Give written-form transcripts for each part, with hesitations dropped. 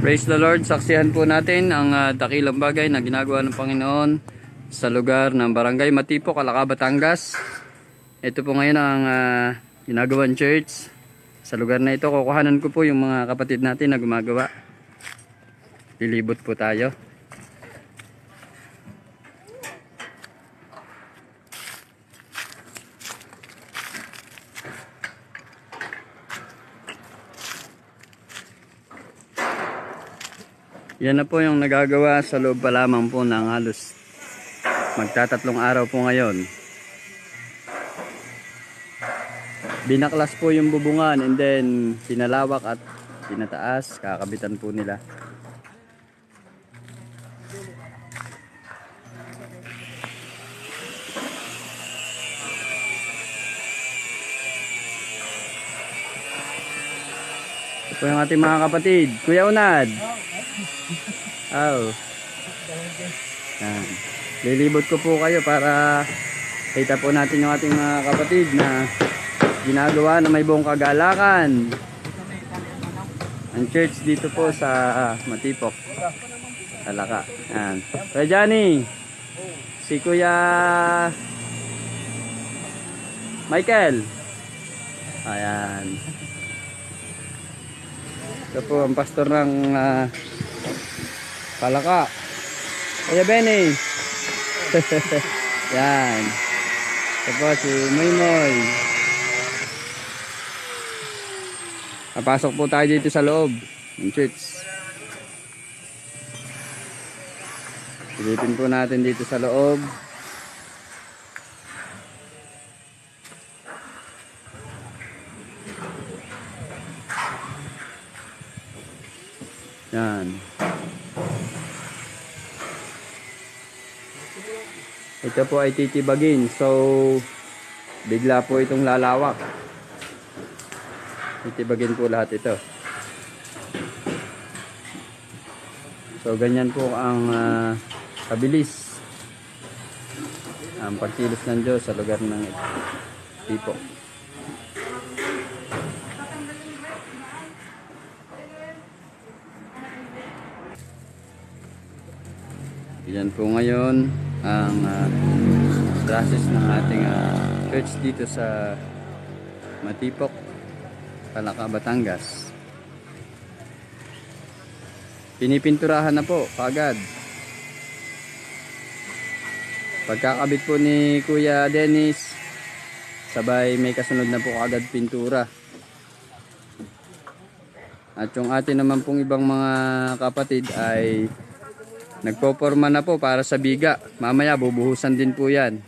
Praise the Lord, saksihan po natin ang dakilang bagay na ginagawa ng Panginoon sa lugar ng Barangay Matipok, Calaca, Batangas. Ito po ngayon ang ginagawang church. Sa lugar na ito, kukuhanan ko po yung mga kapatid natin na gumagawa. Lilibot po tayo. Yan na po yung nagagawa sa loob pa lamang po ng halos magtatatlong araw po ngayon. Binaklas po yung bubungan and then pinalawak at pinataas, kakabitan po nila. Ito po yung ating mga kapatid. Kuya Unad. Oh. Yan. Lilibot ko po kayo para kita po natin yung ating mga kapatid na ginagawa na may buong kagalakan. Ang church dito po sa Matipok, Calaca. Yan. Kuya Johnny. Si Kuya Michael. Ayan. Ito po ang pastor ng Calaca. Kuya Benny. Yan. Ito po si Moymoy. Papasok po tayo dito sa loob ng church. Silipin po natin dito sa loob. Yan. Ito po ay titibagin. So, bigla po itong lalawak. Titibagin po lahat ito. So, ganyan po ang kabilis ang pagkilos ng Diyos sa lugar ng Tipok. Yan po ngayon ang process ng ating church dito sa Matipok, Calaca, Batangas. Pinipinturahan na po kaagad. Pagkakabit po ni Kuya Dennis, sabay may kasunod na po kaagad pintura. At yung atin naman pong ibang mga kapatid ay nagpoporma na po para sa biga. Mamaya bubuhusan din po yan.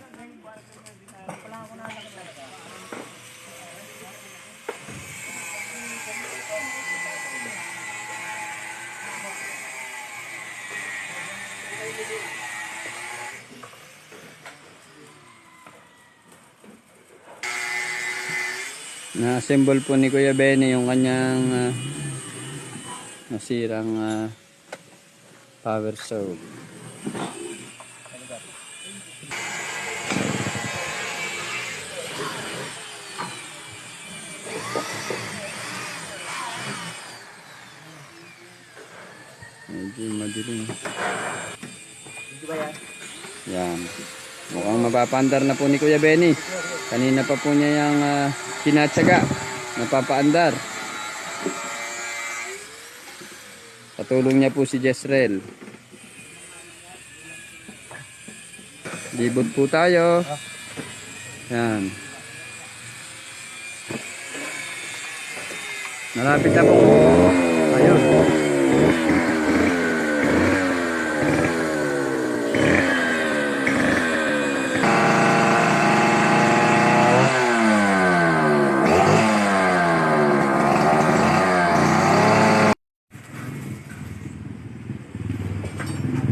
Na-assemble po ni Kuya Benny yung kanyang nasirang power saw. Medyo madilim. Yan. Mukhang mapapandar na po ni Kuya Benny. Kanina pa po niya yung tinatsaga. Napapaandar. Patulong niya po si Jezreel. Libot po tayo. Yan. Malapit na po. Ayun.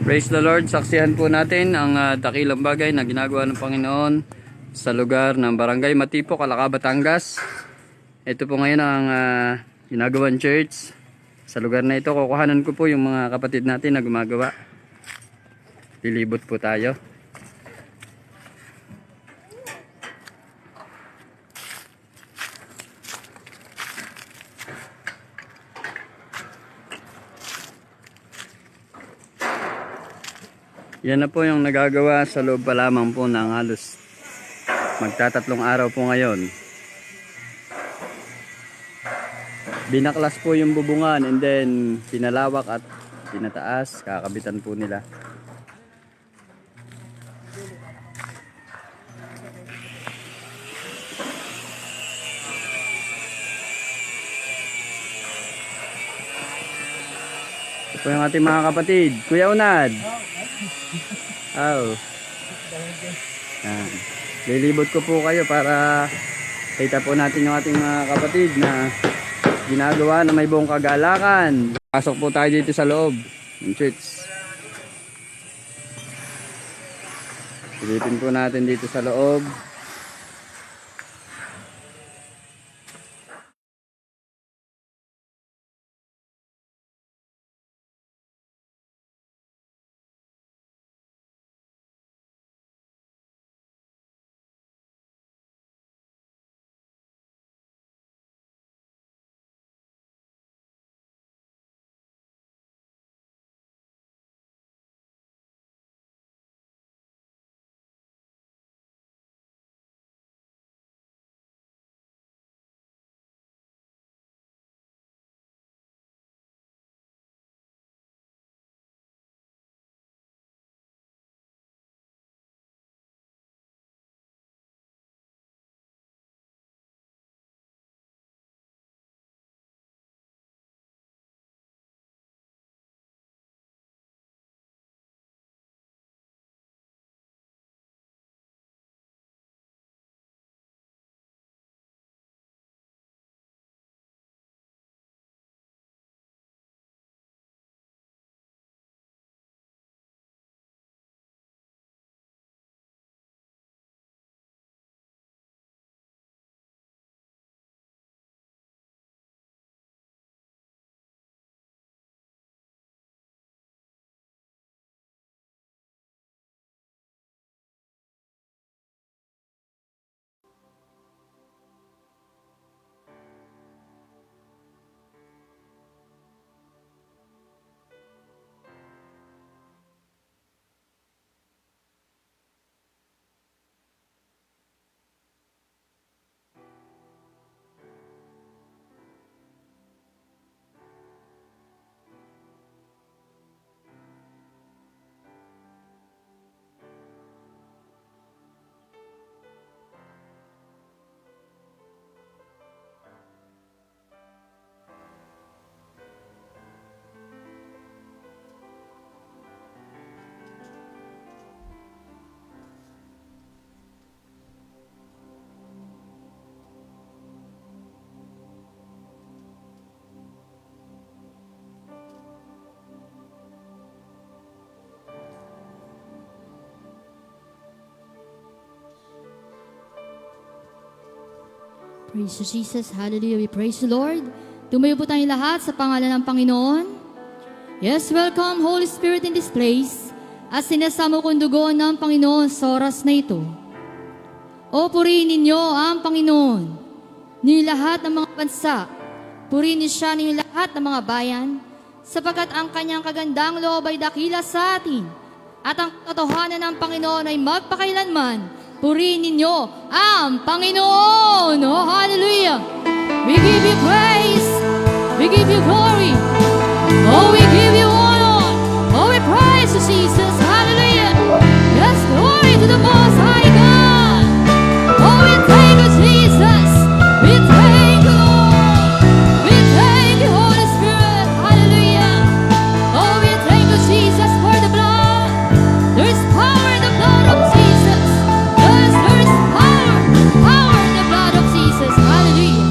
Praise the Lord, saksihan po natin ang dakilang bagay na ginagawa ng Panginoon sa lugar ng Barangay Matipok, Calaca, Batangas. Ito po ngayon ang ginagawang church. Sa lugar na ito, kukuhanan ko po yung mga kapatid natin na gumagawa. Lilibot po tayo. Yan na po yung nagagawa sa loob pa lamang po ng halos magtatatlong araw po ngayon. Binaklas po yung bubungan and then pinalawak at pinataas, kakabitan po nila. Ito po yung ating mga kapatid. Kuya Unad. Oh. Yan. Lilibot ko po kayo para kita po natin yung ating mga kapatid na ginagawa na may buong kagalakan. Pasok po tayo dito sa loob ng church. Silipin po natin dito sa loob. Praise you, Jesus. Hallelujah. We praise you, Lord. Tumayo po tayong lahat sa pangalan ng Panginoon. Yes, welcome, Holy Spirit, in this place. At sinasamo kong dugo ng Panginoon sa oras na ito. O purihin ninyo ang Panginoon, ninyo lahat ng mga bansa. Purihin niyo siya ninyo lahat ng mga bayan, sapagkat ang kanyang kagandang loob ay dakila sa atin. At ang katotohanan ng Panginoon ay magpakailanman. Purihin ninyo ang Panginoon. Oh, hallelujah. We give you praise. We give you glory. Oh, we give you honor. Oh, we praise you, Jesus. Hallelujah. Yes, glory to the Most High God. Oh, we thank you, Jesus. We thank you, Lord. We thank you, Holy Spirit. Hallelujah. Oh, we thank you, Jesus, for the blood. There is power in the blood of Jesus. There is power in the blood of Jesus. Hallelujah.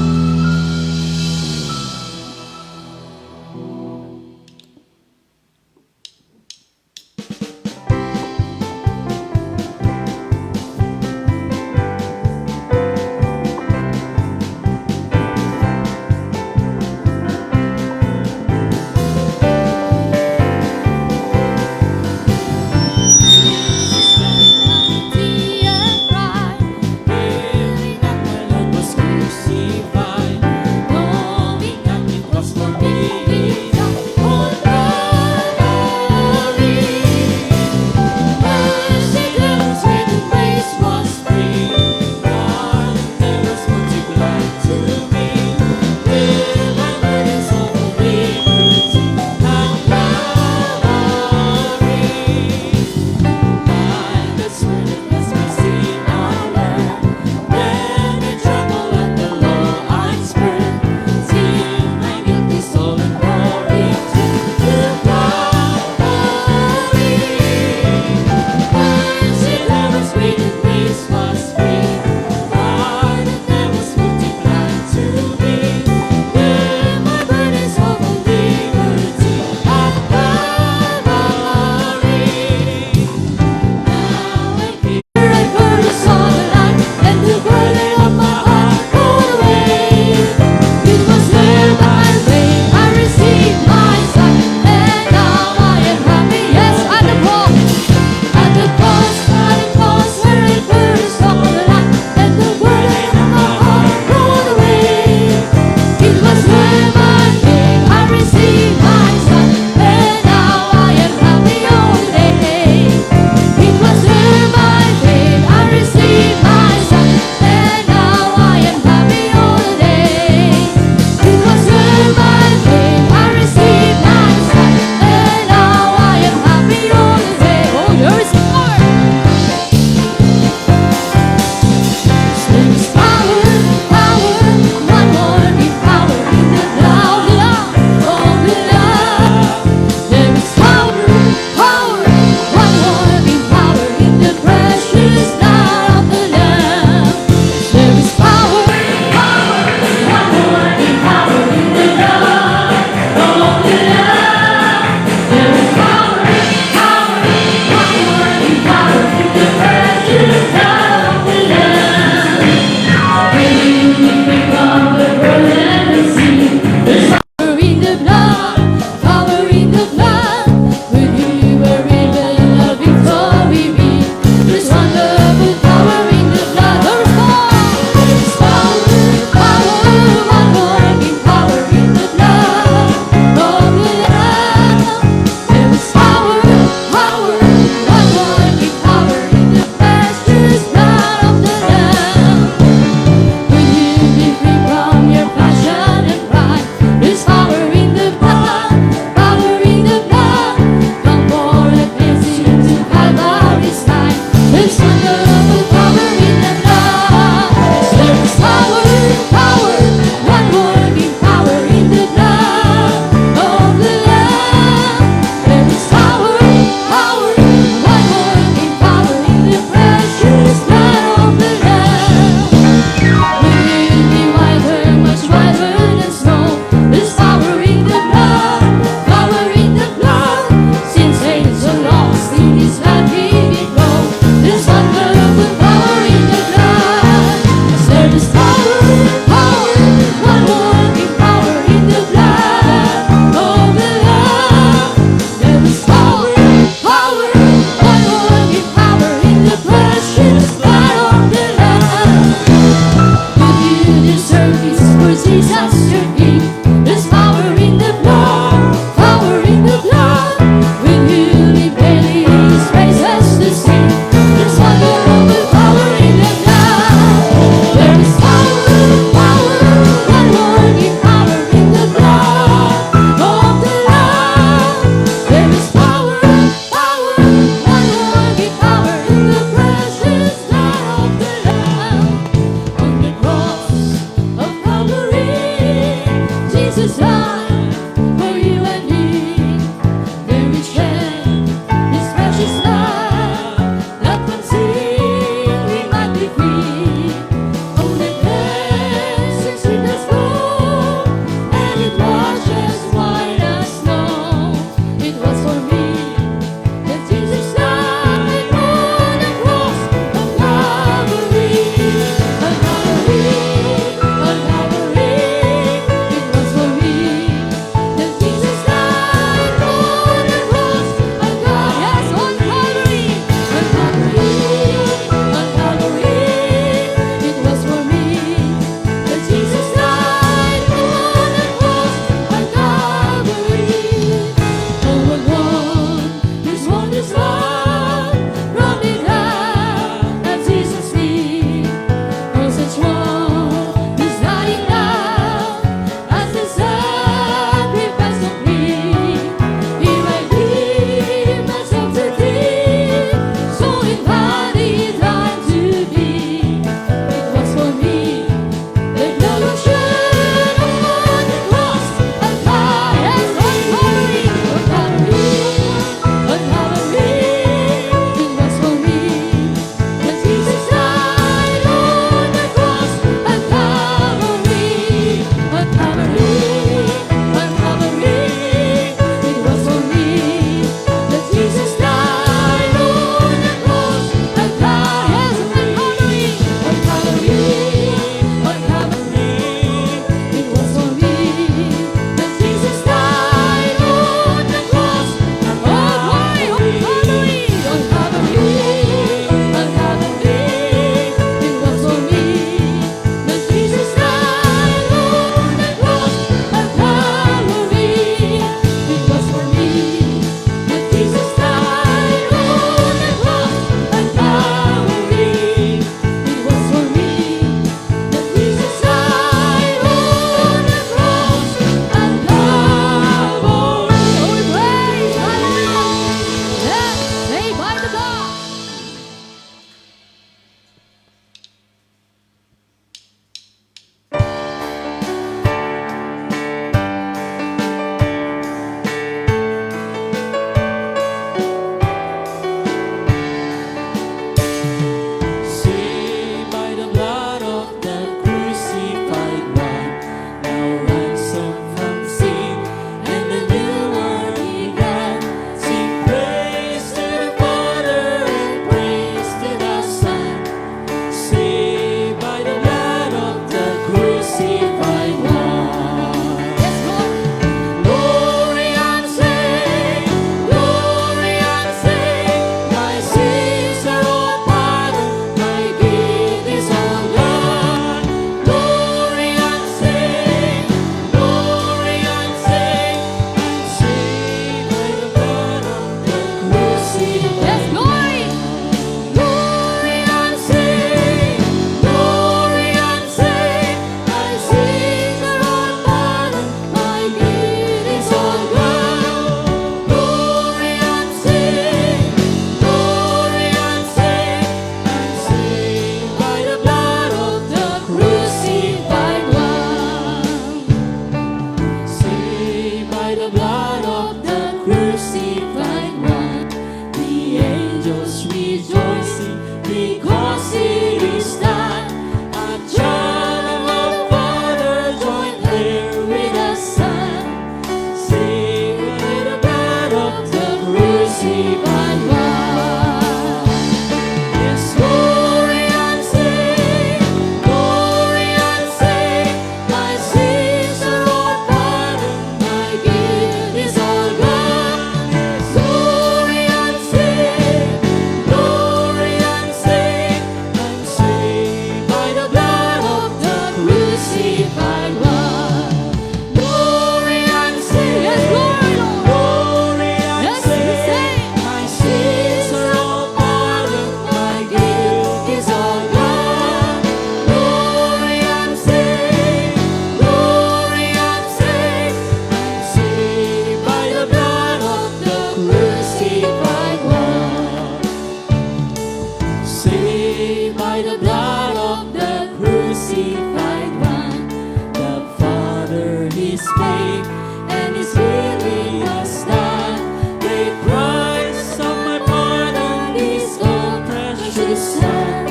crucified one. The Father is paid, and His healing was done. The price of my pardon is all precious Son,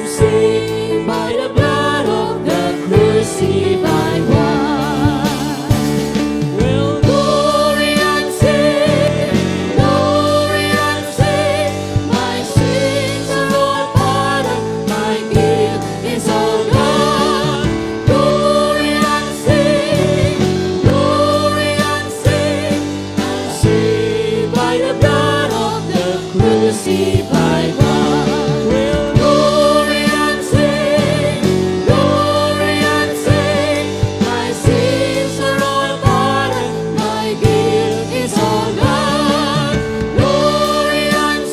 saved by the blood of the crucified one. Well, glory and sing, my sins are all pardoned, my guilt is all gone. Glory and sing, I'm saved by the blood of the crucified one. Well, glory and sing, my sins are all pardoned, my guilt is all gone. Glory and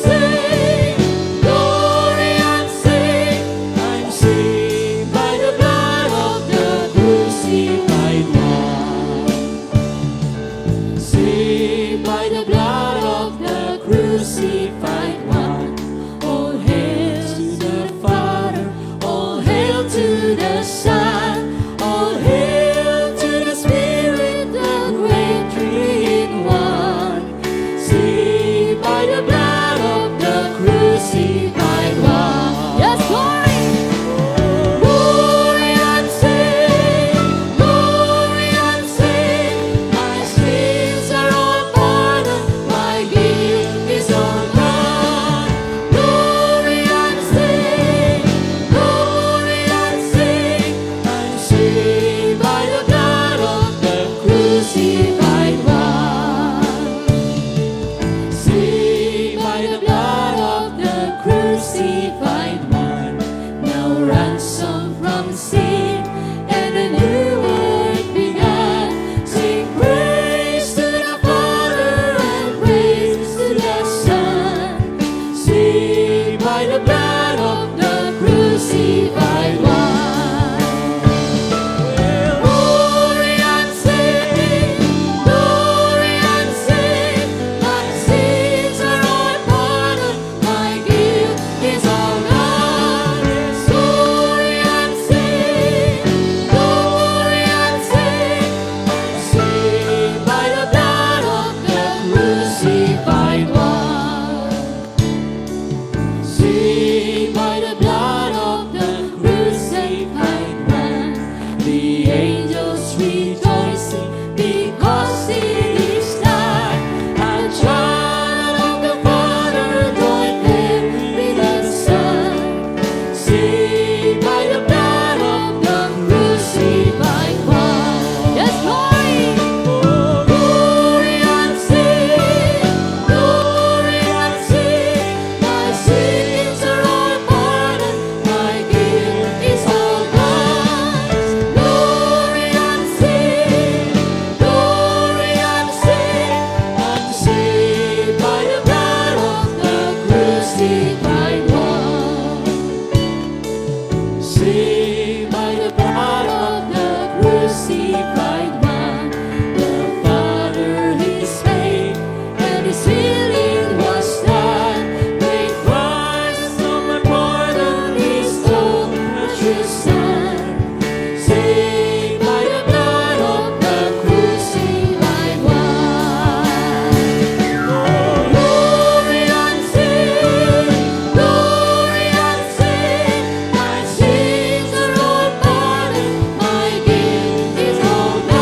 sing, I'm saved by the blood of the crucified one. Saved by the blood of the crucified one. All hail to the Father, all hail to the Son, all hail to the Spirit, the great three-in-one. Saved by the blood of the crucified one. Yes, glory! Glory and sing, my sins are all pardoned, my guilt is all gone. Glory and sing, I'm saved by the blood of the crucified one. Saved by the blood of the crucified one. Now ransom from sin and a new world began. Sing praise to the Father and praise to the Son. Saved by the blood of the crucified one. Glory and sing, my sins are all pardoned, my guilt is all gone. Glory and sing, I'm saved by the blood of the crucified one. Saved by the blood of the crucified one. The angels rejoicing because He is died. A child of the Father joined them with the Son. Saved by the blood of the crucified one. Yes, glory! Glory and sing, my sins are all pardoned, my guilt is all gone. Glory and sing, I'm saved by the blood of the crucified one. Saved by the blood of the crucified one. The Father is paid, and His healing was done. Great price of my pardon is all precious Son. Saved by the blood of the crucified one. Glory and sing, my sins are all pardoned, my guilt is all gone.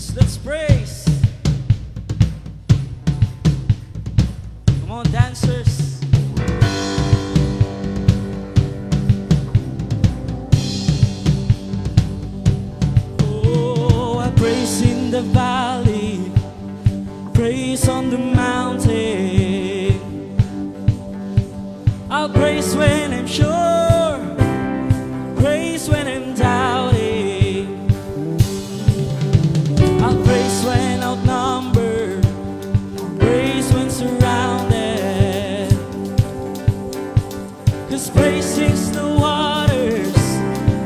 Yes, let's praise. Come on, dancers. Oh, I praise in the valley, praise on the mountain. I'll praise when I'm sure, praise when I'm doubting. I'll praise when outnumbered, praise when surrounded. 'Cause praise is the waters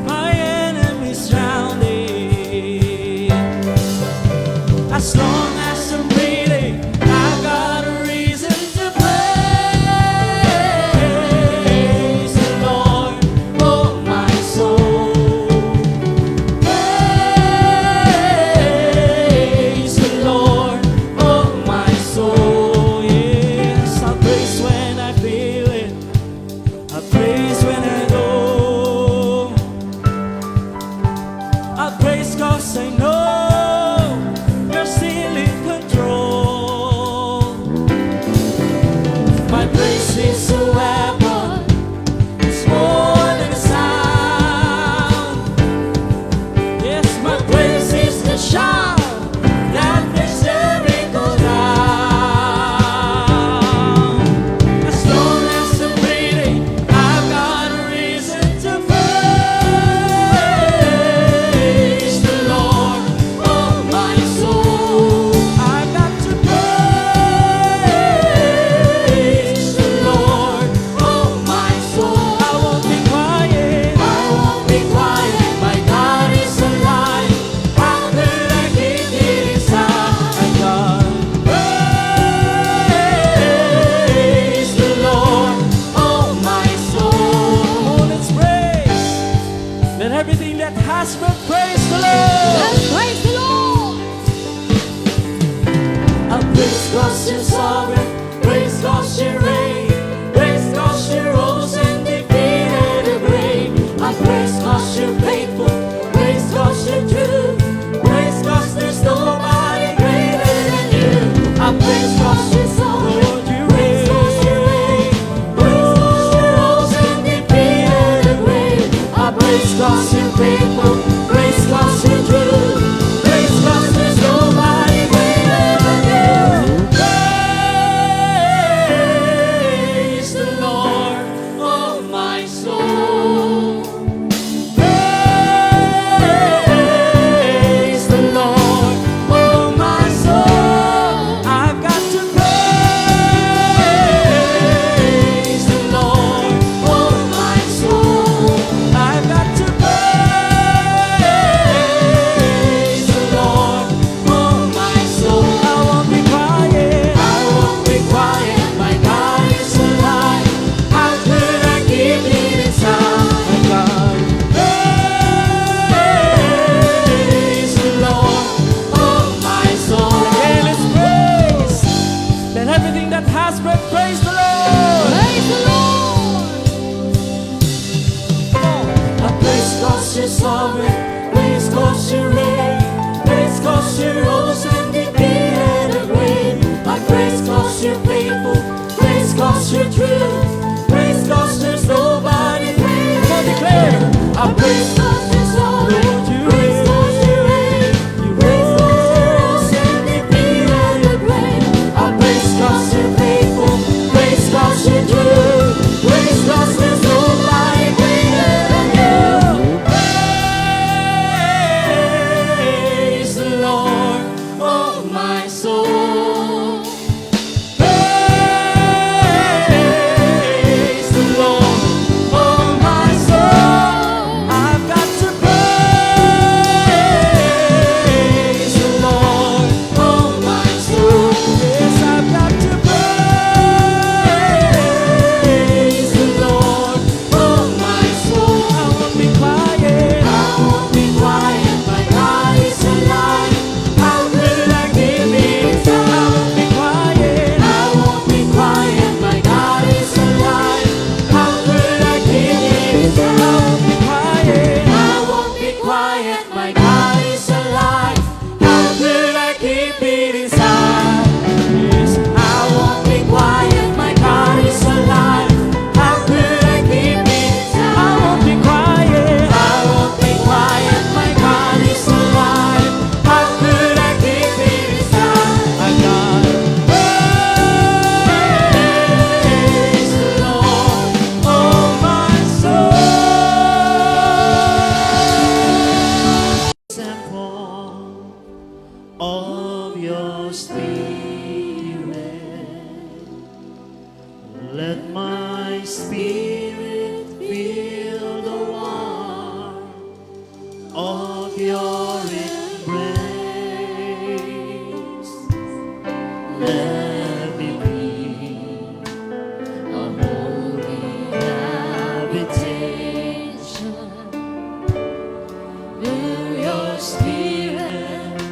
my enemies drowning. As long as I'm breathing, I've got a reason to praise the Lord, oh my soul. Praise the Lord, oh my soul. Yes, I'll praise when I feel it, I'll praise when I know. I'll praise 'cause I know you're still in control. My praise is a weapon, it's more than a sound. Yes, my praise is the shout that makes Jericho down. As long as I'm breathing, I've got a reason to praise the Lord, Spirit. Let my spirit feel the warmth of your embrace. Let me be a holy habitation. Through your spirit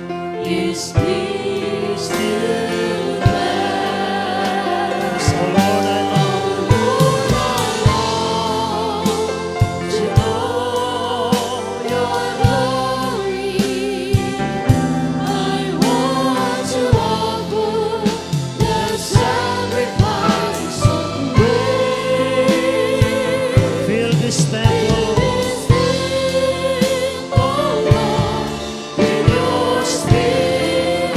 is peace to bless. Oh Lord, I long to know your glory. I want to offer the sacrifice of praise. Fill this temple, oh Lord, with your spirit.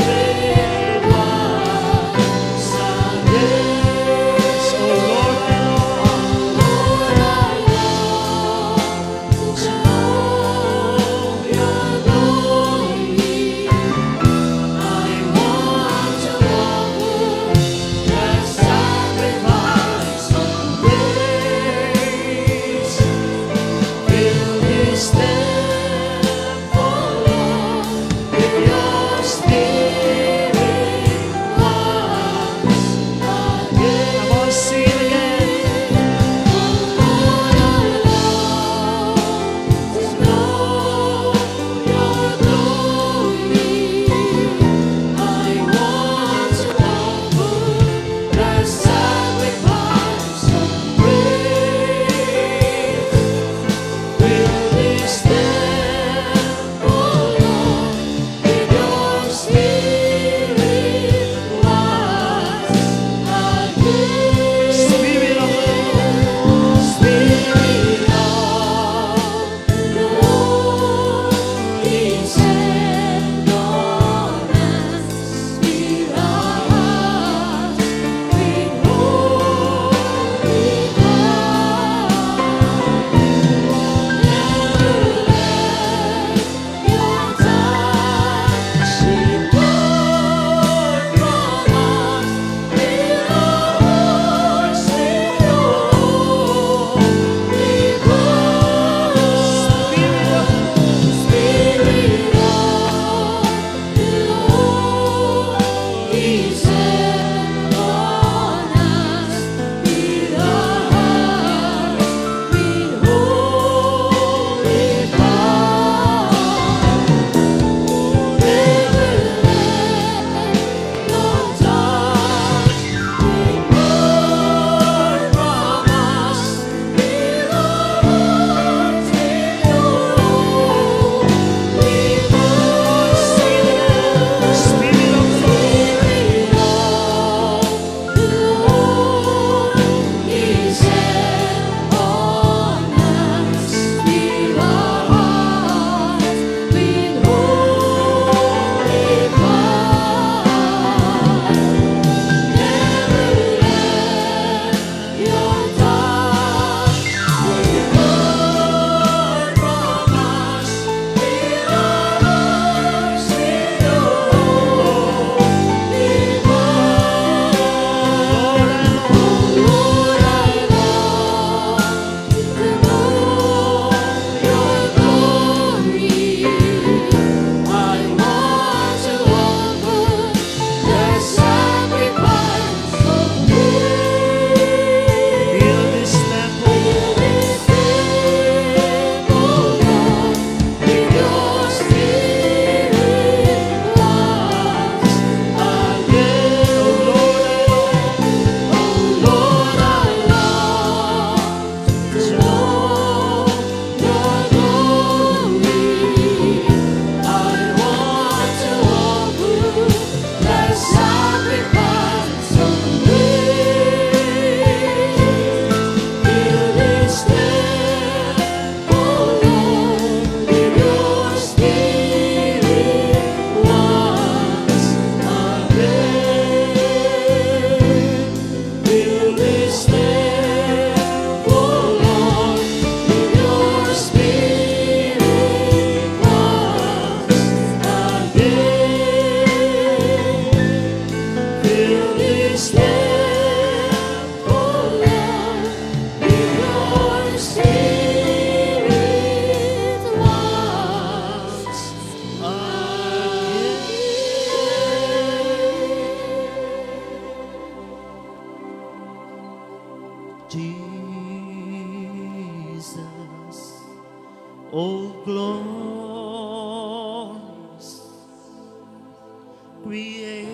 create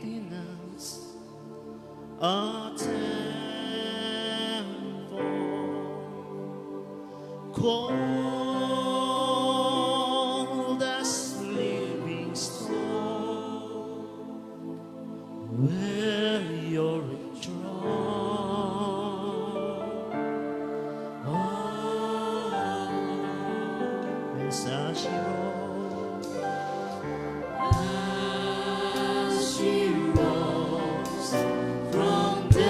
in us a temple called as living stone, where your throne, as she rose from the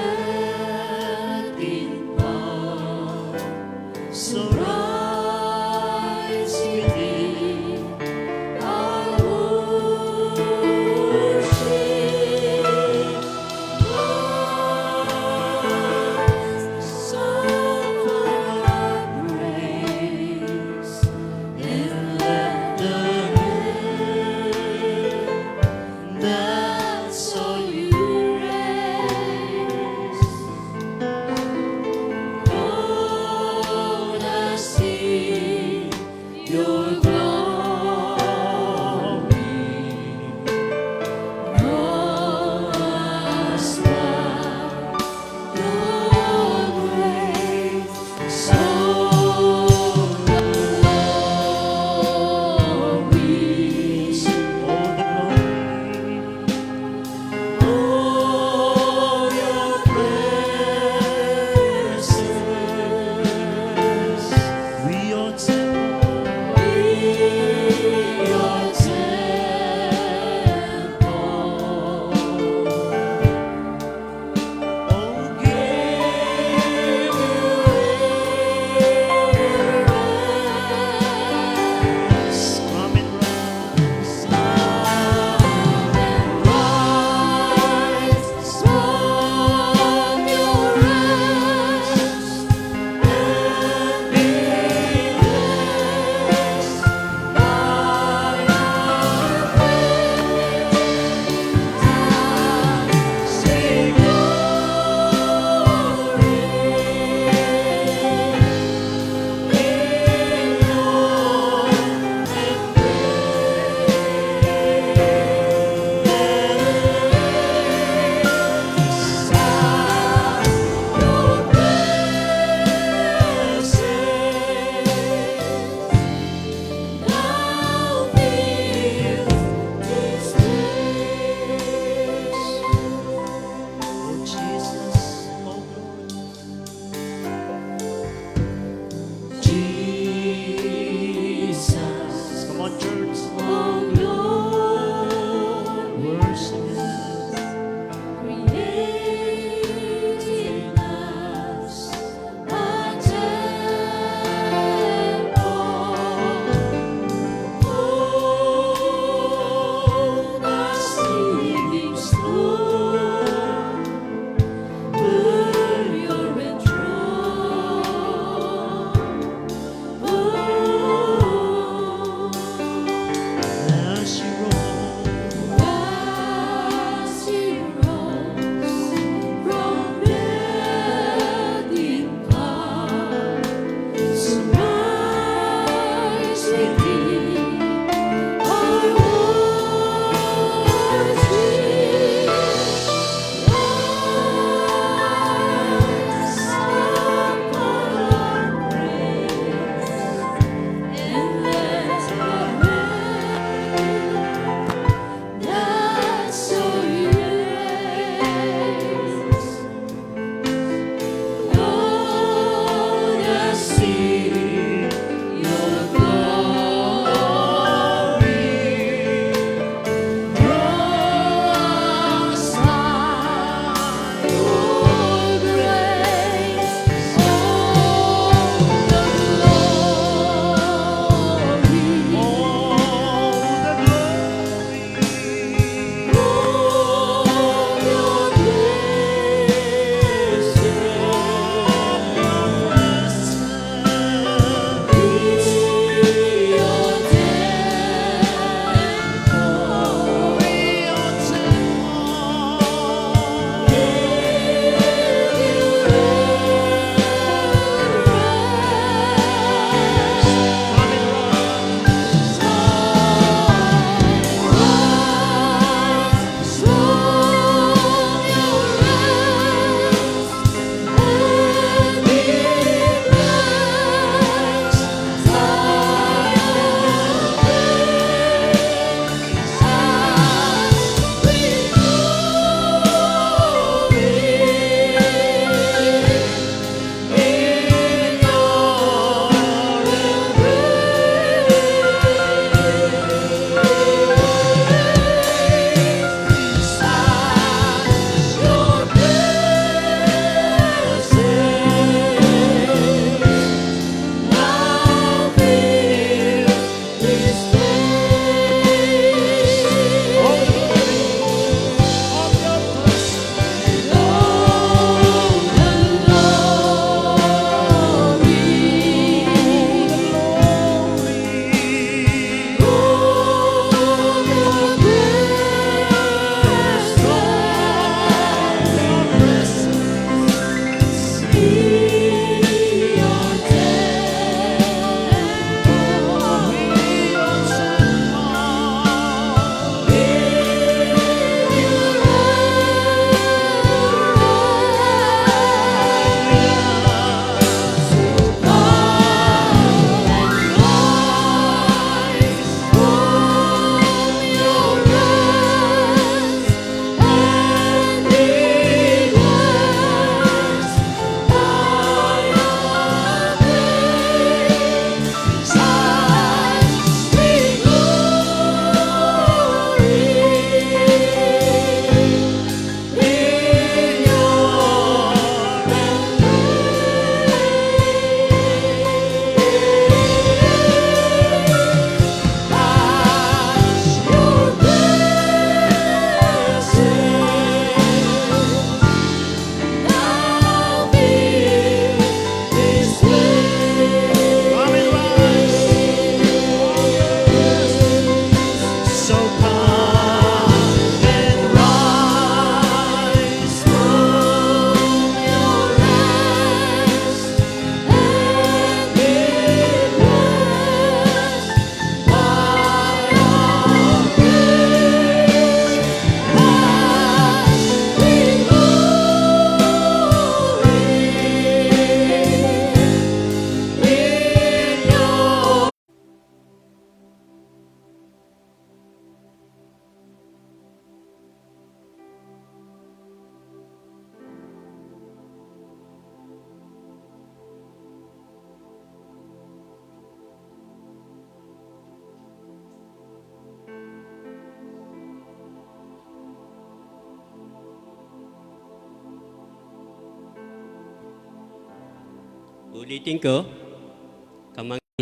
Ulitin ko,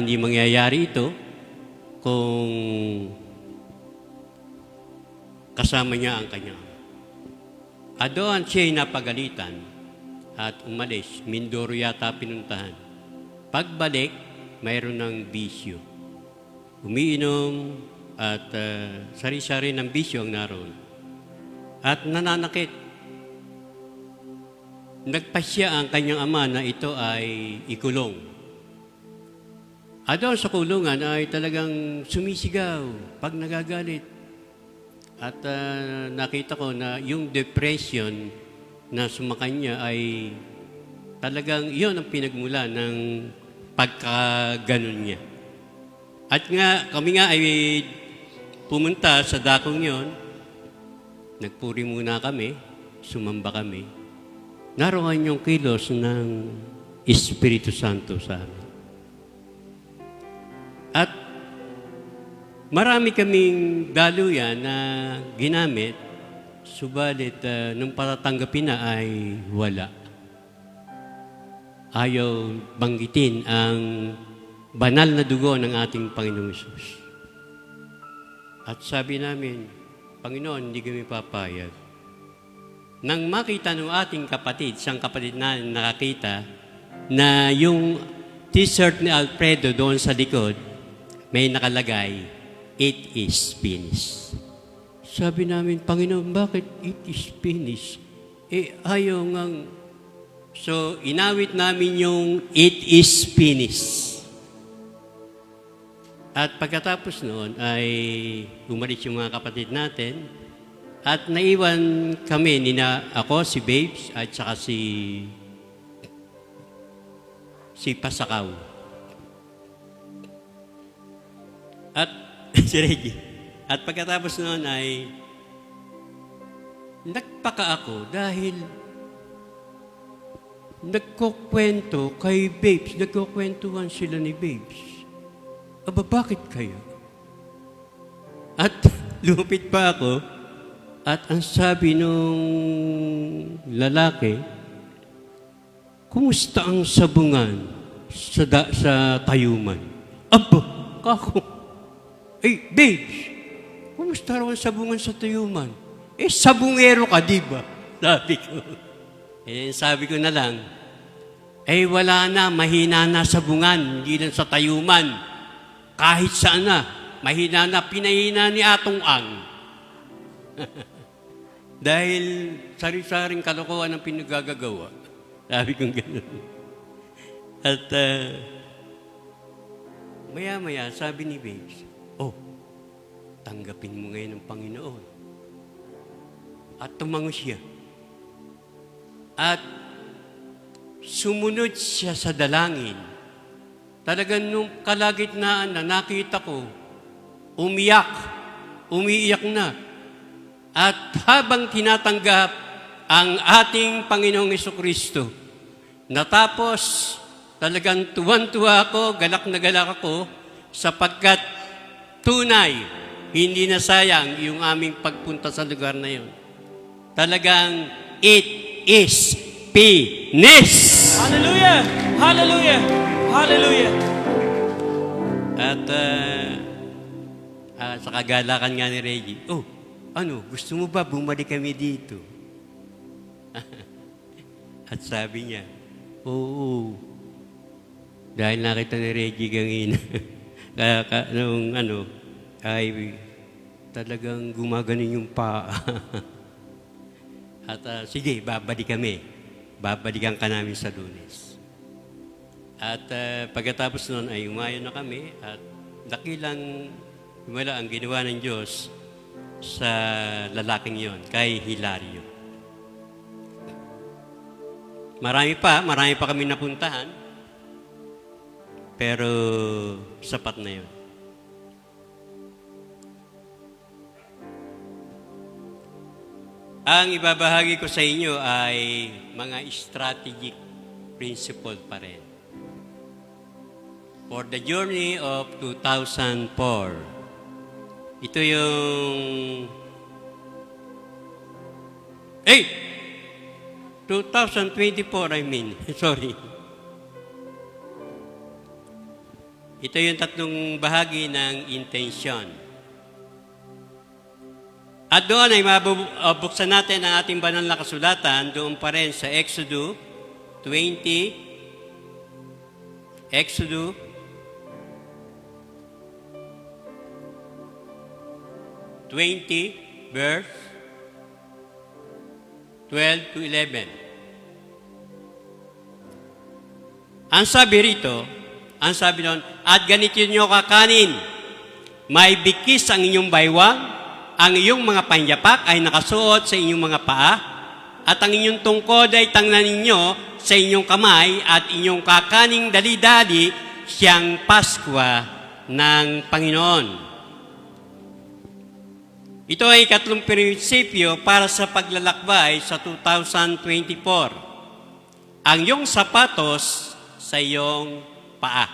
hindi mangyayari ito kung kasama niya ang kanyang ama. Doon siya'y napagalitan at umalis. Mindoro yata pinuntahan. Pagbalik, mayroon ng bisyo. Umiinom at sari-sari ng bisyo ang naroon. At nananakit. Nagpasya ang kanyang ama na ito ay ikulong. Doon sa kulungan ay talagang sumisigaw pag nagagalit. At nakita ko na yung depression na sumakanya ay talagang iyon ang pinagmula ng pagkaganon niya. At nga, kami nga ay pumunta sa dakong yon. Nagpuri muna kami, sumamba kami. Naroon yung kilos ng Espiritu Santo sa amin. At marami kaming daluyan na ginamit, subalit nung patatanggapin na ay wala. Ayaw banggitin ang banal na dugo ng ating Panginoong Hesus. At sabi namin, Panginoon, hindi kami papayag. Nang makita ng ating kapatid, isang kapatid na nakakita, na yung t-shirt ni Alfredo doon sa likod, may nakalagay, "It is finished." Sabi namin, Panginoon, bakit it is finished? Ayaw ngang. So, inawit namin yung "It is finished." At pagkatapos noon ay umalis yung mga kapatid natin at naiwan kami, ako, si Babes, at saka si Pasakaw. At si Reggie. At pagkatapos noon ay nagpaka ako dahil nagkukwento kay Babes. Nagkukwentuhan sila ni Babes. Aba, bakit kayo? At lumapit pa ako at ang sabi nung lalaki, kumusta ang sabungan sa tayuman? Aba, kako. Babes, kumusta raw ang sabungan sa tayuman? Sabungero ka, di ba? Sabi ko. Sabi ko na lang, wala na, mahina na sabungan, hindi lang sa tayuman. Kahit saan na, mahina na, pinahina ni Atong Ang. Dahil sari-saring kalokohan ang pinagagagawa. Sabi kong gano'n. At maya-maya, sabi ni Babes, tanggapin mo ngayon ng Panginoon. At tumango siya. At sumunod siya sa dalangin. Talagang nung kalagitnaan na nakita ko, umiiyak na. At habang tinatanggap ang ating Panginoong Jesucristo, natapos talagang tuwan-tuwa ako, galak na galak ako, sapagkat tunay, hindi na sayang yung aming pagpunta sa lugar na yun. Talagang, it is finished! Hallelujah! Hallelujah! Hallelujah! At sa kagalakan nga ni Reggie, gusto mo ba bumalik kami dito? At sabi niya, oo. Dahil nakita ni Reggie kanina, ay talagang gumaganon yung paa. At sige, babalik kami. Babalikan ka namin sa Lunes. At pagkatapos noon ay umayon na kami at dakilang himala ang ginawa ng Diyos sa lalaking yon, kay Hilario. Marami pa kami napuntahan, pero sapat na yon. Ang ibabahagi ko sa inyo ay mga strategic principle pa rin. For the journey of 2004. Ito yung 2024, sorry. Ito yung tatlong bahagi ng intention. At doon ay mabuksan natin ang ating banal na kasulatan, doon pa rin sa Exodus 20, Exodus 20, verse 12 to 11. Ang sabi rito, ang sabi doon, at ganito nyo kakanin, may bikis ang inyong baywang, ang iyong mga panyapak ay nakasuot sa inyong mga paa, at ang inyong tungkod ay tangnan ninyo sa inyong kamay, at inyong kakaning dali-dali siyang Paskwa ng Panginoon. Ito ay ikatlong prinsipyo para sa paglalakbay sa 2024. Ang iyong sapatos sa iyong paa.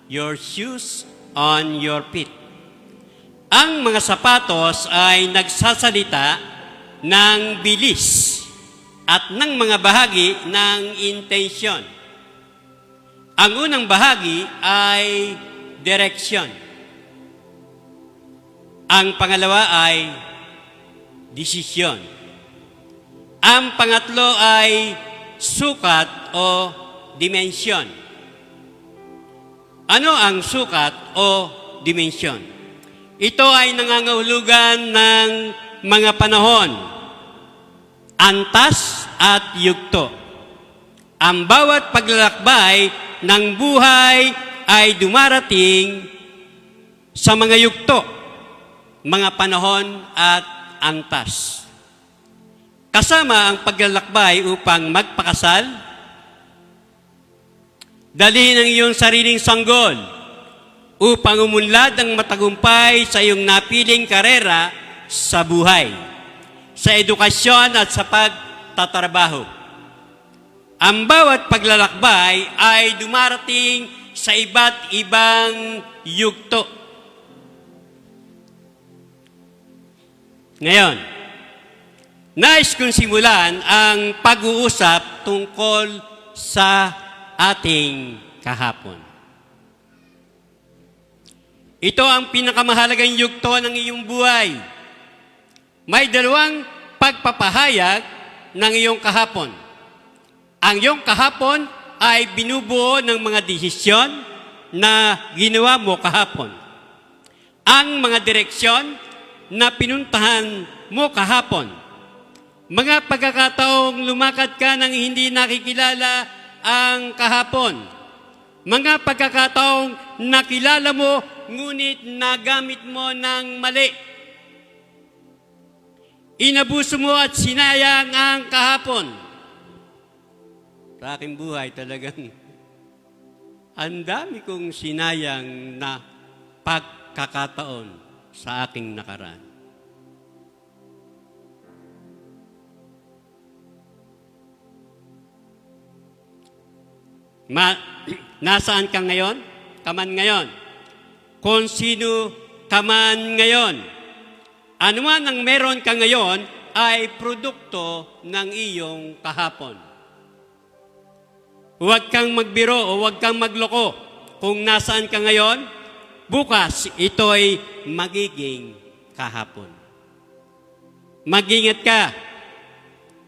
Your shoes on your feet. Ang mga sapatos ay nagsasalita ng bilis at ng mga bahagi ng intensyon. Ang unang bahagi ay direksyon. Ang pangalawa ay desisyon. Ang pangatlo ay sukat o dimensyon. Ano ang sukat o dimensyon? Ito ay nangangahulugan ng mga panahon, antas at yugto. Ang bawat paglalakbay ng buhay ay dumarating sa mga yugto, mga panahon at antas. Kasama ang paglalakbay upang magpakasal, dalhin ang iyong sariling sanggol upang umunlad ang matagumpay sa iyong napiling karera sa buhay, sa edukasyon at sa pagtatrabaho. Ang bawat paglalakbay ay dumarating sa iba't ibang yugto. Ngayon, nais kong simulan ang pag-uusap tungkol sa ating kahapon. Ito ang pinakamahalagang yugto ng iyong buhay. May dalawang pagpapahayag ng iyong kahapon. Ang iyong kahapon ay binubuo ng mga desisyon na ginawa mo kahapon. Ang mga direksyon na pinuntahan mo kahapon. Mga pagkakataong lumakad ka nang hindi nakikilala ang kahapon. Mga pagkakataong nakilala mo, ngunit nagamit mo ng mali. Inabuso mo at sinayang ang kahapon. Sa aking buhay talagang ang dami kong sinayang na pagkakataon sa aking nakaraan. Nasaan ka ngayon? Kaman ngayon. Kung sino kaman ngayon. Ano man ang meron ka ngayon ay produkto ng iyong kahapon. Huwag kang magbiro o huwag kang magloko. Kung nasaan ka ngayon, bukas ito ay magiging kahapon. Mag-ingat ka.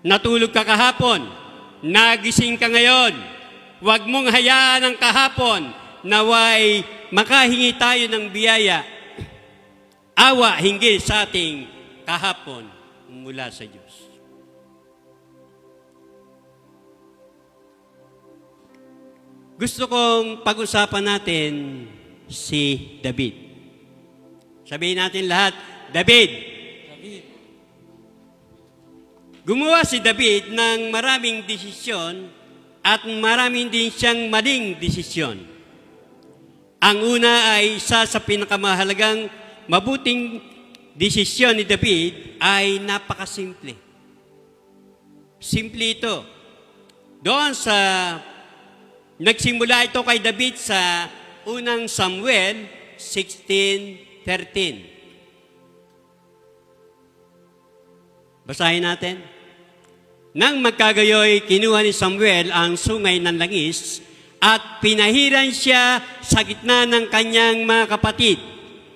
Natulog ka kahapon. Nagising ka ngayon. Huwag mong hayaan ang kahapon naway makahingi tayo ng biyaya, awa hinggil sa ating kahapon mula sa Diyos. Gusto kong pag-usapan natin si David. Sabihin natin lahat, David. Gumawa si David ng maraming desisyon at maraming din siyang maling desisyon. Ang una ay isa sa pinakamahalagang mabuting desisyon ni David ay napakasimple. Simple ito. Doon sa nagsimula ito kay David sa unang Samuel 16:13. Basahin natin. Nang magkagayoy, kinuha ni Samuel ang sungay ng langis at pinahiran siya sa gitna ng kanyang mga kapatid.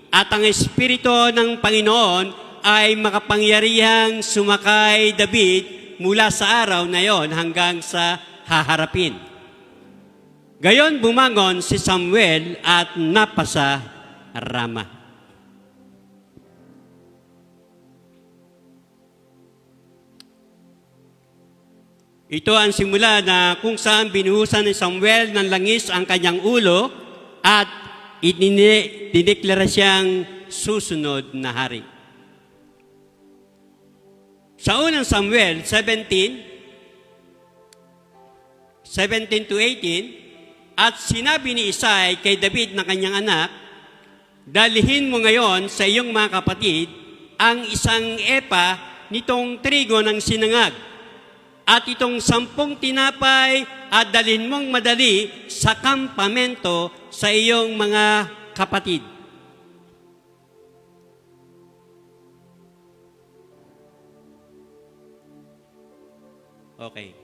At ang Espiritu ng Panginoon ay makapangyarihang sumakay David mula sa araw na yon hanggang sa haharapin. Gayon bumangon si Samuel at napasa Rama. Ito ang simula na kung saan binuhusan ni Samuel ng langis ang kanyang ulo at dineklara siyang susunod na hari. Sa unang Samuel 17 to 18, at sinabi ni Isai kay David na kanyang anak, "Dalhin mo ngayon sa iyong mga kapatid ang isang epa nitong trigo ng sinangag, at itong 10 tinapay at dalhin mong madali sa kampamento sa iyong mga kapatid." Okay.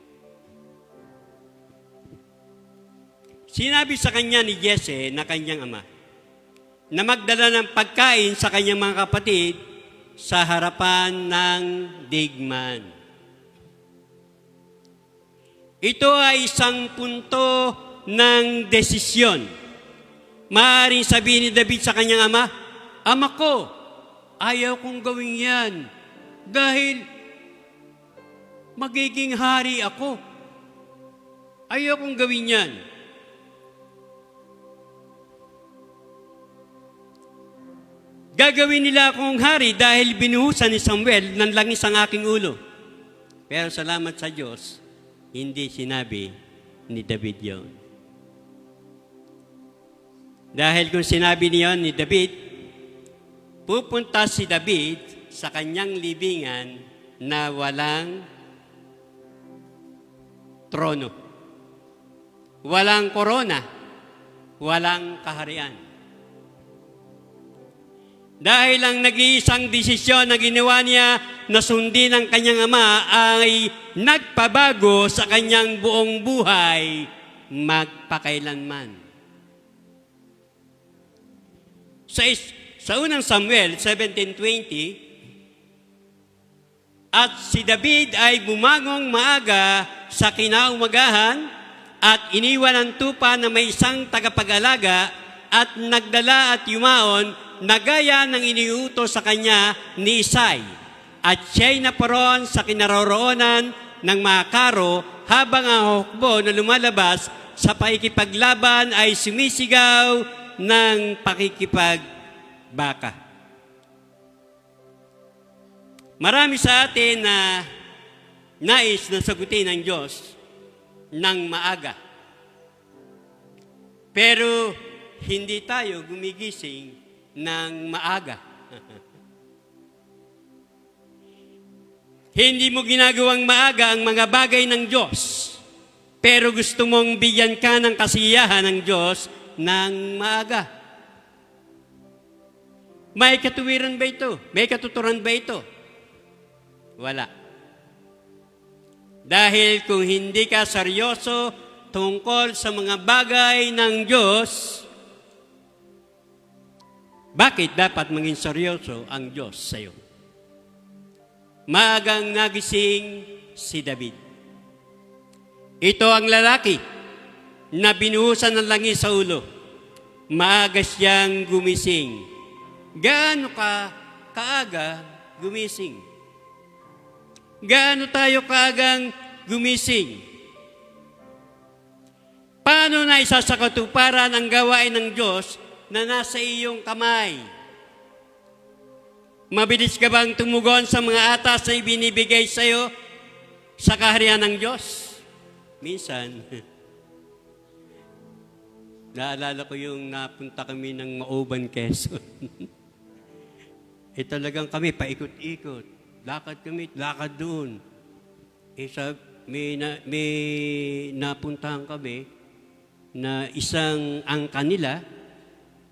Sinabi sa kanya ni Jesse na kanyang ama na magdala ng pagkain sa kanyang mga kapatid sa harapan ng digman. Ito ay isang punto ng desisyon. Maaaring sabihin ni David sa kanyang ama, "Ama ko, ayaw kong gawin yan dahil magiging hari ako. Ayaw kong gawin yan." Gagawin nila akong hari dahil binuhusan ni Samuel ng langis ang aking ulo. Pero salamat sa Diyos, hindi sinabi ni David yon. Dahil kung sinabi niyon ni David, pupunta si David sa kanyang libingan na walang trono, walang korona, walang kaharian. Dahil ang nag-iisang desisyon na ginawa niya na sundin ang kanyang ama ay nagpabago sa kanyang buong buhay magpakailanman. Sa unang Samuel 17:20, at si David ay bumangong maaga sa kinaumagahan at iniwan ang tupa na may isang tagapag-alaga at nagdala at yumaon na gaya ng iniutos sa kanya ni Isai. At siya'y naparoon sa kinaroroonan ng mga karo habang ang hukbo na lumalabas sa pakikipaglaban ay sumisigaw ng pakikipagbaka. Marami sa atin na nais na sagutin ng Diyos ng maaga. Pero hindi tayo gumigising ng maaga. Hindi mo ginagawang maaga ang mga bagay ng Diyos, pero gusto mong bigyan ka ng kasiyahan ng Diyos ng maaga. May katuwiran ba ito? May katuturan ba ito? Wala. Dahil kung hindi ka seryoso tungkol sa mga bagay ng Diyos, bakit dapat maging seryoso ang Diyos sa iyo? Maagang nagising si David. Ito ang lalaki na binuhusan ng langis sa ulo. Maaga siyang gumising. Gaano ka kaaga gumising? Gaano tayo kaagang gumising? Paano na isasakatuparan ang gawain ng Diyos na nasa iyong kamay? Mabilis ka bang tumugon sa mga atas na ibinibigay sa iyo sa kaharian ng Diyos? Minsan, naalala ko yung napunta kami ng Mauban, Quezon. Talagang kami paikot-ikot. Lakad kami, lakad doon. May napuntahan kami na isang angka nila.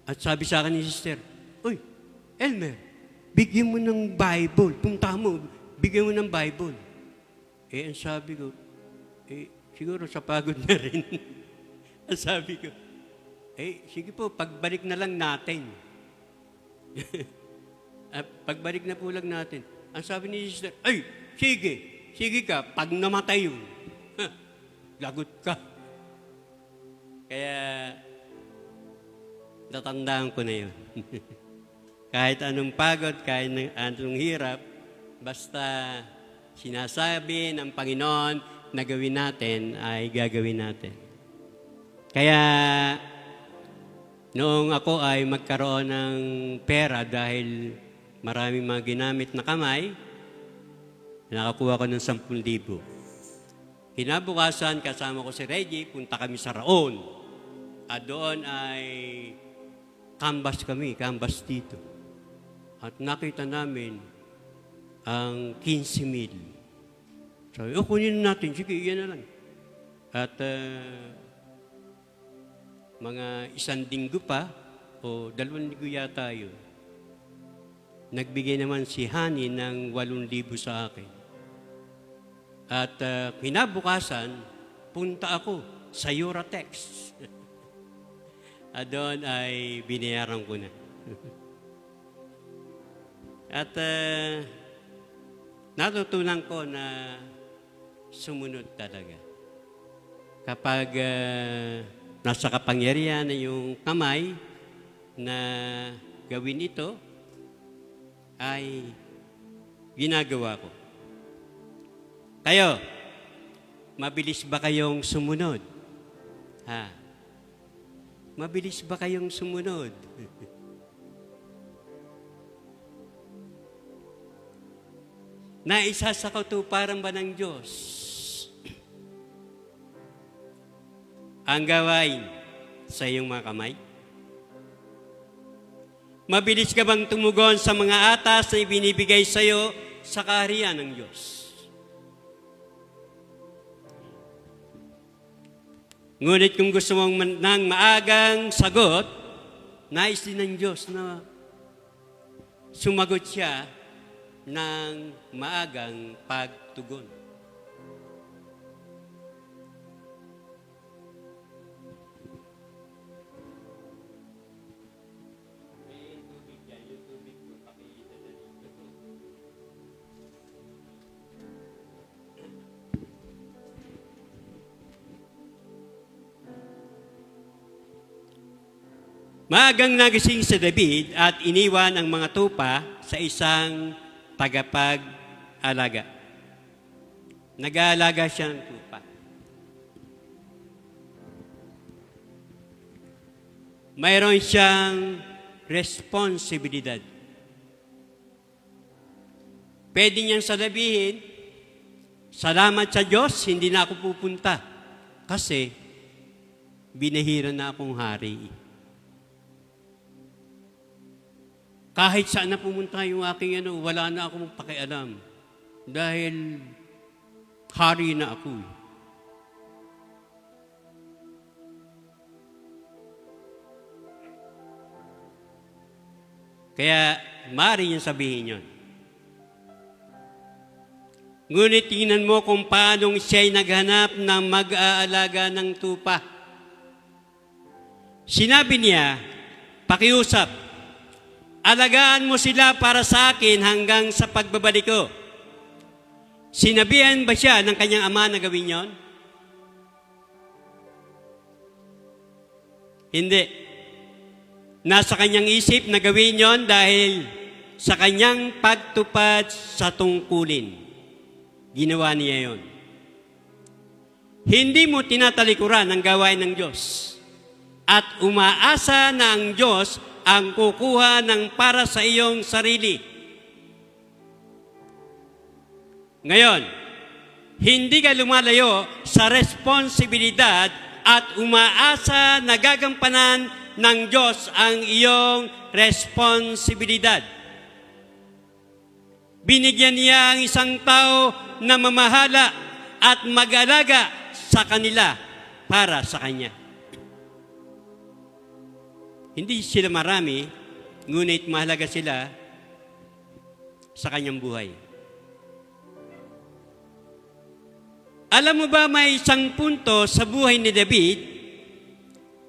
At sabi sa akin ni sister, "Uy, Elmer, bigyan mo ng Bible. Punta mo, bigyan mo ng Bible." Ang sabi ko, siguro sa pagod na rin. Sabi ko, sige po, pagbalik na lang natin. Pagbalik na po lang natin. Ang sabi ni sister, sige ka, pag namatay yun, lagot ka. Kaya, natandaan ko na yun. Kahit anong pagod, kahit anong hirap, basta sinasabi ng Panginoon na gawin natin, ay gagawin natin. Kaya, noong ako ay magkaroon ng pera dahil maraming mga ginamit na kamay, nakakuha ko ng 10,000. Kinabukasan, kasama ko si Reggie, punta kami sa Raon. At doon ay canvas dito. At nakita namin ang 15,000. Sabi, kunin natin, sige, iyan na lang. At mga 1 linggo pa, o 2 linggo yata yun, nagbigay naman si Hani ng 8,000 sa akin. At kinabukasan, punta ako sa Euratex. At doon ay binayaran ko na. At natutunan ko na sumunod talaga. Kapag nasa kapangyarihan na yung kamay na gawin ito, ay ginagawa ko. Kayo, mabilis ba kayong sumunod? Mabilis ba kayong sumunod? Naisa sa katuparan ba ng Diyos ang gawain sa iyong mga kamay? Mabilis ka bang tumugon sa mga atas na ibinibigay sa iyo sa kaharian ng Diyos? Ngunit kung gusto mong ng maagang sagot, nais din ng Diyos na sumagot siya ng maagang pagtugon. Maagang nagising si David at iniwan ang mga tupa sa isang tagapag-alaga. Nag-aalaga siya ng tupa. Mayroon siyang responsibilidad. Pwede niyang sabihin, salamat sa Diyos, hindi na ako pupunta. Kasi, binahiran na akong hari. Kahit saan na pumunta yung aking wala na akong pakialam. Dahil hari na ako. Kaya, maaari niyang sabihin yun. Ngunit tingnan mo kung paanong siya'y naghanap ng mag-aalaga ng tupa. Sinabi niya, pakiusap, alagaan mo sila para sa akin hanggang sa pagbabalik ko. Sinabihan ba siya ng kanyang ama na gawin yon? Hindi. Nasa kanyang isip na gawin yon dahil sa kanyang pagtupad sa tungkulin. Ginawa niya yon. Hindi mo tinatalikuran ang gawain ng Diyos at umaasa na ang Diyos ang kukuha ng para sa iyong sarili. Ngayon, hindi ka lumalayo sa responsibilidad at umaasa na gagampanan ng Diyos ang iyong responsibilidad. Binigyan niya ang isang tao na mamahala at mag-alaga sa kanila para sa Kanya. Hindi sila marami, ngunit mahalaga sila sa Kanyang buhay. Alam mo ba may isang punto sa buhay ni David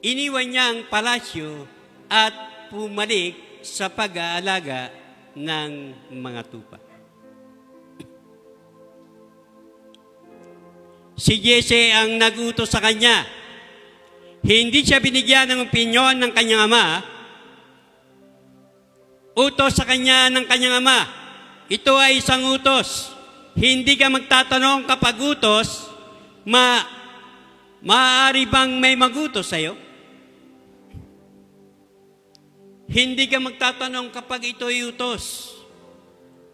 iniwan niya ang palasyo at pumalik sa pag-aalaga ng mga tupa. Si Jesse ang nagutos sa kanya. Hindi siya binigyan ng opinyon ng kanyang ama. Utos sa kanya ng kanyang ama. Ito ay isang utos. Hindi ka magtatanong kapag utos, maaari bang may magutos sa'yo? Hindi ka magtatanong kapag ito ay utos.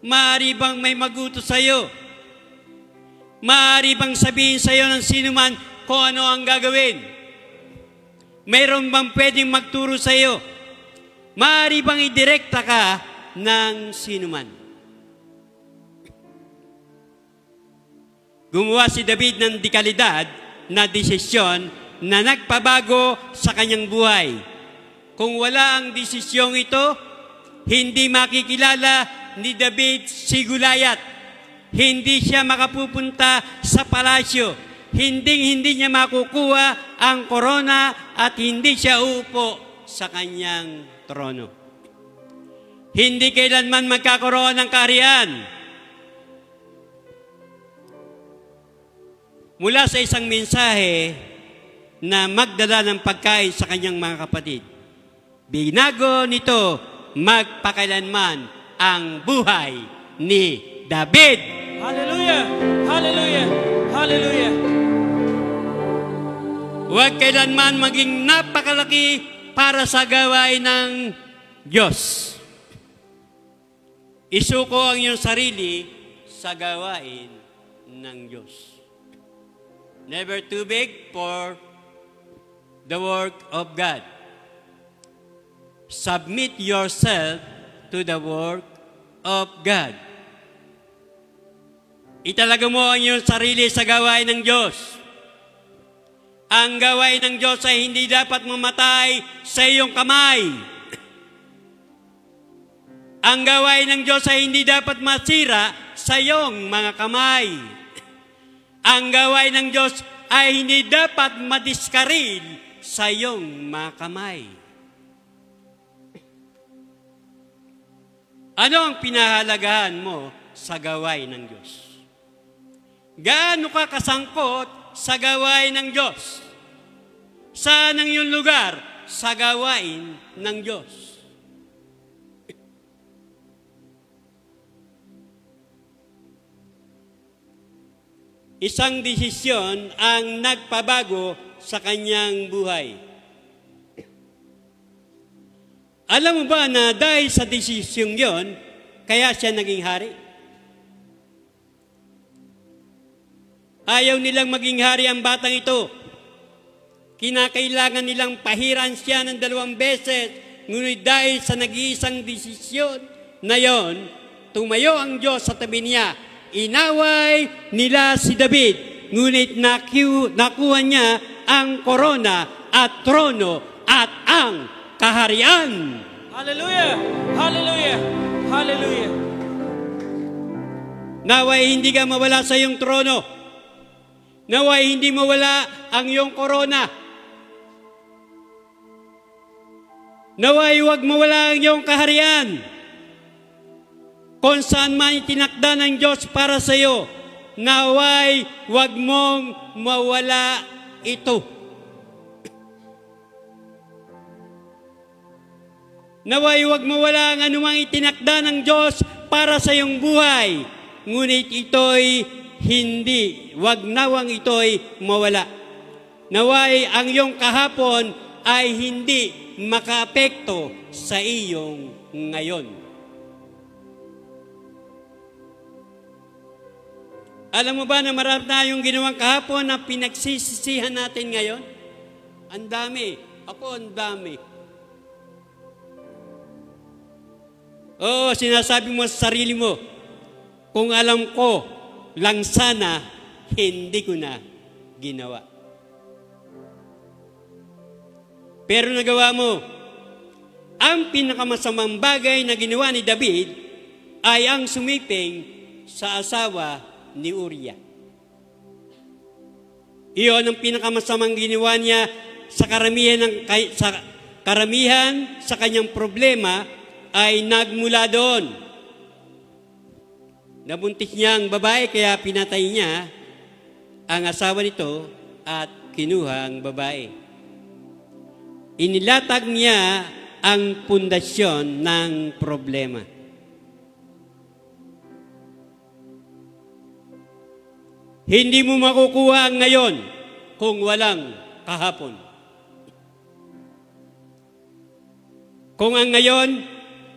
Maaari bang may magutos sa'yo? Maaari bang sabihin sa'yo ng sino man kung ano ang gagawin? Mayroon bang pwedeng magturo sa'yo? Maaari bang idirekta ka ng sino man? Gumawa si David ng dekalidad na desisyon na nagpabago sa kanyang buhay. Kung wala ang desisyong ito, hindi makikilala ni David si Goliath. Hindi siya makapupunta sa palasyo. Hindi niya makukuha ang korona at hindi siya uupo sa kanyang trono. Hindi kailanman magkakaroon ng kaharian. Mula sa isang mensahe na magdala ng pagkain sa kanyang mga kapatid, binago nito magpakailanman ang buhay ni David. Hallelujah! Hallelujah! Hallelujah! Huwag kailanman maging napakalaki para sa gawain ng Diyos. Isuko ang iyong sarili sa gawain ng Diyos. Never too big for the work of God. Submit yourself to the work of God. Italaga mo ang iyong sarili sa gawain ng Diyos. Ang gawain ng Diyos ay hindi dapat mamatay sa iyong kamay. Ang gawain ng Diyos ay hindi dapat masira sa iyong mga kamay. Ang gawain ng Diyos ay hindi dapat madiskaril sa iyong mga kamay. Ano ang pinahalagahan mo sa gawain ng Diyos? Gaano ka kasangkot sa gawain ng Diyos? Saan ang iyong lugar sa gawain ng Diyos? Isang desisyon ang nagpabago sa kanyang buhay. Alam mo ba na dahil sa desisyong yon, kaya siya naging hari? Ayaw nilang maging hari ang batang ito. Kinakailangan nilang pahiran siya ng 2 beses, ngunit dahil sa nag-iisang desisyon na yon, tumayo ang Diyos sa tabi niya. Inaway nila si David, ngunit nakuha niya ang korona at trono at ang kaharian. Hallelujah! Hallelujah! Hallelujah! Naway hindi ka mawala sa iyong trono. Naway hindi mawala ang iyong korona. Naway huwag mawala ang iyong kaharian. Kung saan man itinakda ng Diyos para sa iyo, naway huwag mong mawala ito. Naway huwag mawala ang anumang itinakda ng Diyos para sa iyong buhay. Ngunit ito'y huwag nawang ito'y mawala. Naway ang iyong kahapon ay hindi makaapekto sa iyong ngayon. Alam mo ba na marami tayong ginawang kahapon na pinagsisisihan natin ngayon? Ang dami. Ako ang dami. Oo, sinasabi mo sa sarili mo, kung alam ko lang sana, hindi ko na ginawa. Pero nagawa mo. Ang pinakamasamang bagay na ginawa ni David ay ang sumiping sa asawa ni Uriah. Iyon ang pinakamasamang ginawa niya sa karamihan sa kanyang problema ay nagmula doon. Nabuntis niya ang babae kaya pinatay niya ang asawa nito at kinuha ang babae. Inilatag niya ang pundasyon ng problema. Hindi mo makukuha ang ngayon kung walang kahapon. Kung ang ngayon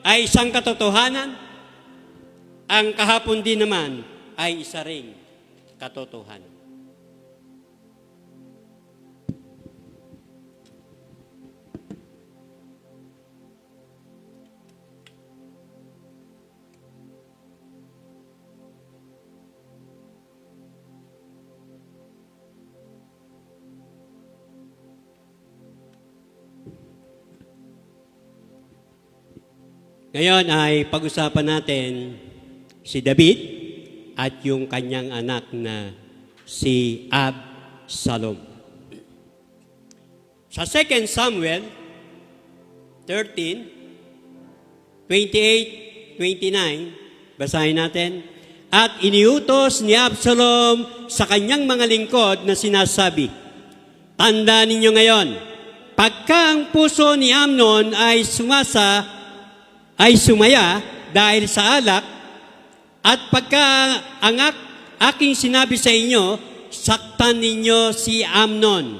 ay isang katotohanan, ang kahapon din naman ay isa ring katotohanan. Ngayon ay pag-usapan natin si David at yung kanyang anak na si Absalom. Sa 2 Samuel 13, 28, 29, basahin natin. At iniutos ni Absalom sa kanyang mga lingkod na sinasabi, tandaan ninyo ngayon, pagka ang puso ni Amnon ay sumaya dahil sa alak, at pagka ang aking sinabi sa inyo, saktan ninyo si Amnon.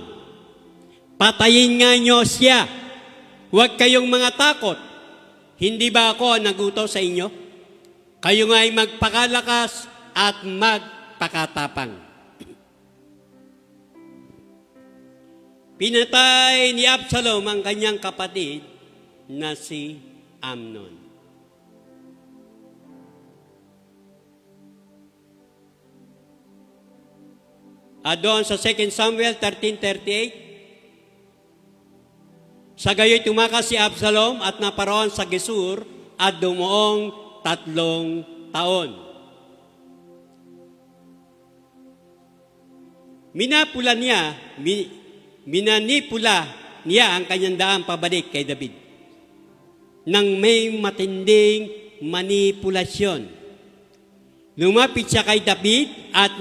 Patayin nga nyo siya. Huwag kayong mga takot. Hindi ba ako nagutos sa inyo? Kayo nga ay magpakalakas at magpakatapang. Pinatay ni Absalom ang kanyang kapatid na si Amnon. At doon sa 2 Samuel 13:38, sa gayo'y tumakas si Absalom at naparoon sa Gesur at dumuong 3 taon. Minanipula niya ang kanyang daan pabalik kay David nang may matinding manipulasyon. Lumapit siya kay David at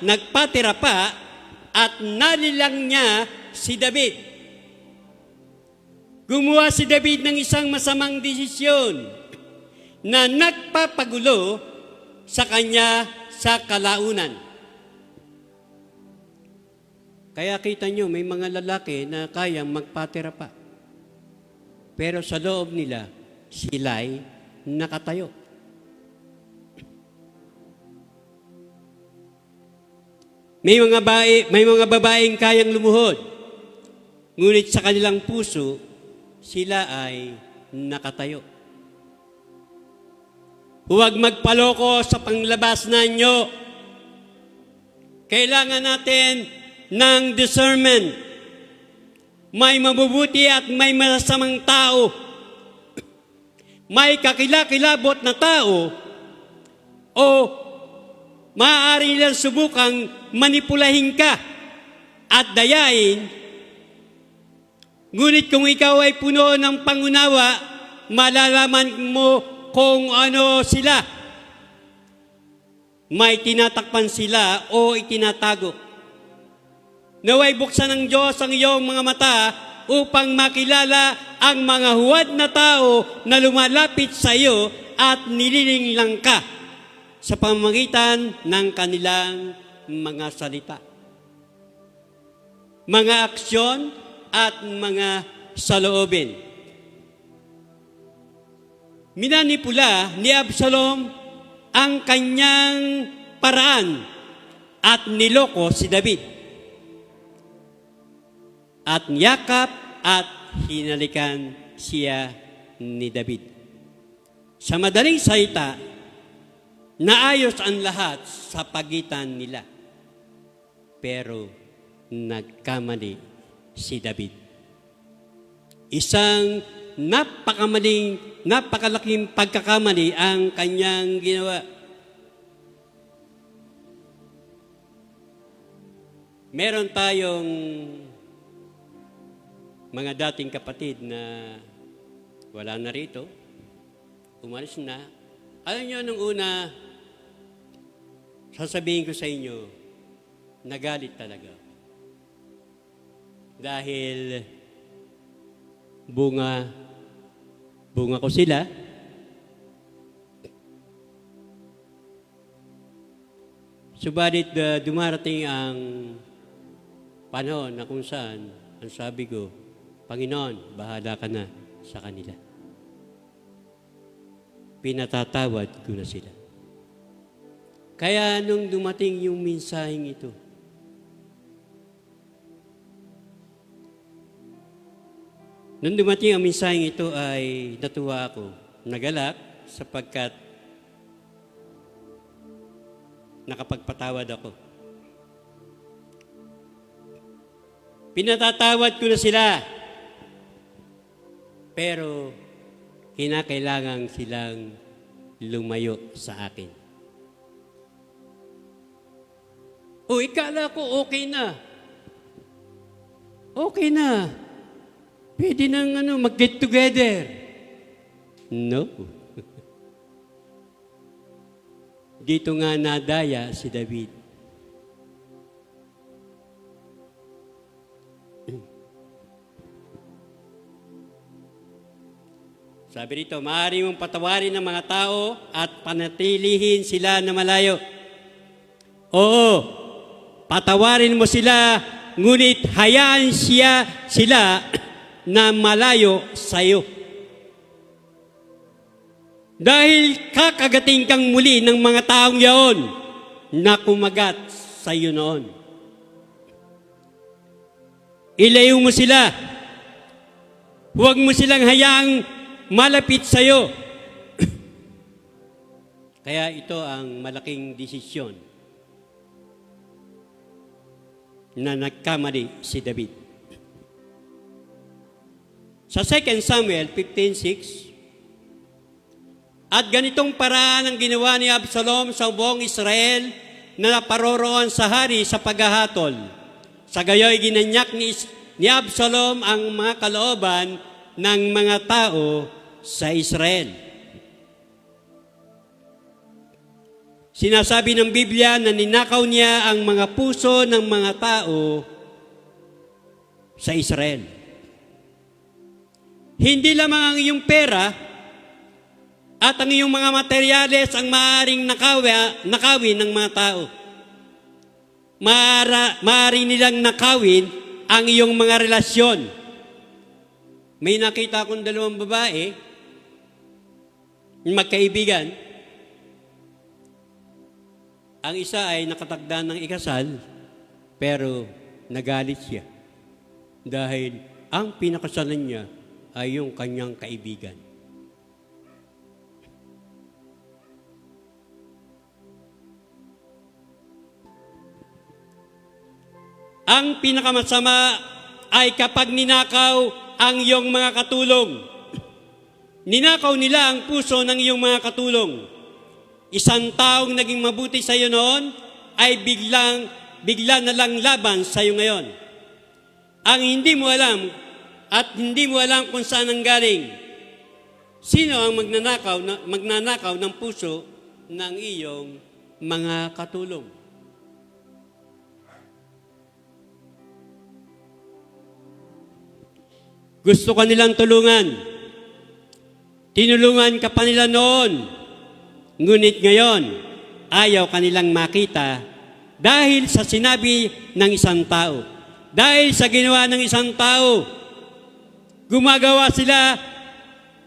nagpatira pa at nalilang niya si David. Gumawa si David ng isang masamang desisyon na nagpapagulo sa kanya sa kalaunan. Kaya kita nyo, may mga lalaki na kayang magpatira pa. Pero sa loob nila, sila'y nakatayo. May mga babaeng kayang lumuhod, ngunit sa kanilang puso, sila ay nakatayo. Huwag magpaloko sa panglabas ninyo. Kailangan natin ng discernment. May mabubuti at may masasamang tao. May kakilakilabot na tao o maaari nilang subukang manipulahin ka at dayain. Ngunit kung ikaw ay puno ng pangunawa, malalaman mo kung ano sila. May tinatakpan sila o itinatago. Naway buksan ng Diyos ang iyong mga mata upang makilala ang mga huwad na tao na lumalapit sa iyo at nililinglang ka sa pamamagitan ng kanilang mga salita, mga aksyon at mga saloobin. Minanipula ni Absalom ang kanyang paraan at niloko si David. At niyakap at hinalikan siya ni David. Sa madaling salita, naayos ang lahat sa pagitan nila. Pero nagkamali si David. Isang napakalaking pagkakamali ang kanyang ginawa. Meron tayong mga dating kapatid na wala na rito, umalis na. Alam niyo, nung una, sasabihin ko sa inyo, nagalit talaga. Dahil bunga ko sila. Subalit dumarating ang panahon na kung saan ang sabi ko, Panginoon, bahala ka na sa kanila. Pinatatawad ko na sila. Kaya nung dumating yung mensaheng ito, nung dumating ang mensaheng ito ay natuwa ako, nagalak sapagkat nakapagpatawad ako. Pinatatawad ko na sila. Pero kinakailangan silang lumayo sa akin. O, ikala ko okay na. Okay na. Pwede nang mag-get together. No. Dito nga nadaya si David. Sabi rito, maaari mong patawarin ng mga tao at panatilihin sila na malayo. Oo, patawarin mo sila, ngunit hayaan sila na malayo sa iyo. Dahil kakagating kang muli ng mga taong yaon na kumagat sa iyo noon. Ilayo mo sila. Huwag mo silang hayaang malapit sa iyo. Kaya ito ang malaking desisyon na nagkamali si David. Sa 2 Samuel 15:6, at ganitong paraan ang ginawa ni Absalom sa buong Israel na naparoroon sa hari sa paghahatol. Sa gayoy ginanyak ni Absalom ang mga kalooban ng mga tao sa Israel. Sinasabi ng Biblia na ninakaw niya ang mga puso ng mga tao sa Israel. Hindi lamang ang iyong pera at ang iyong mga materyales ang maaaring nakawin ng mga tao. Maaari nilang nakawin ang iyong mga relasyon. May nakita akong dalawang babae, magkaibigan. Ang isa ay nakatagda ng ikasal, pero nagalit siya. Dahil ang pinakasalan niya ay yung kanyang kaibigan. Ang pinakamasama ay kapag ninakaw ang iyong mga katulong. Ninakaw nila ang puso ng iyong mga katulong. Isang taong naging mabuti sa iyo noon ay bigla na lang laban sa iyo ngayon. Ang hindi mo alam at hindi mo alam kung saan ang galing. Sino ang magnanakaw ng puso ng iyong mga katulong? Gusto ka nilang tulungan. Tinulungan ka pa nila noon. Ngunit ngayon, ayaw ka nilang makita dahil sa sinabi ng isang tao. Dahil sa ginawa ng isang tao, gumagawa sila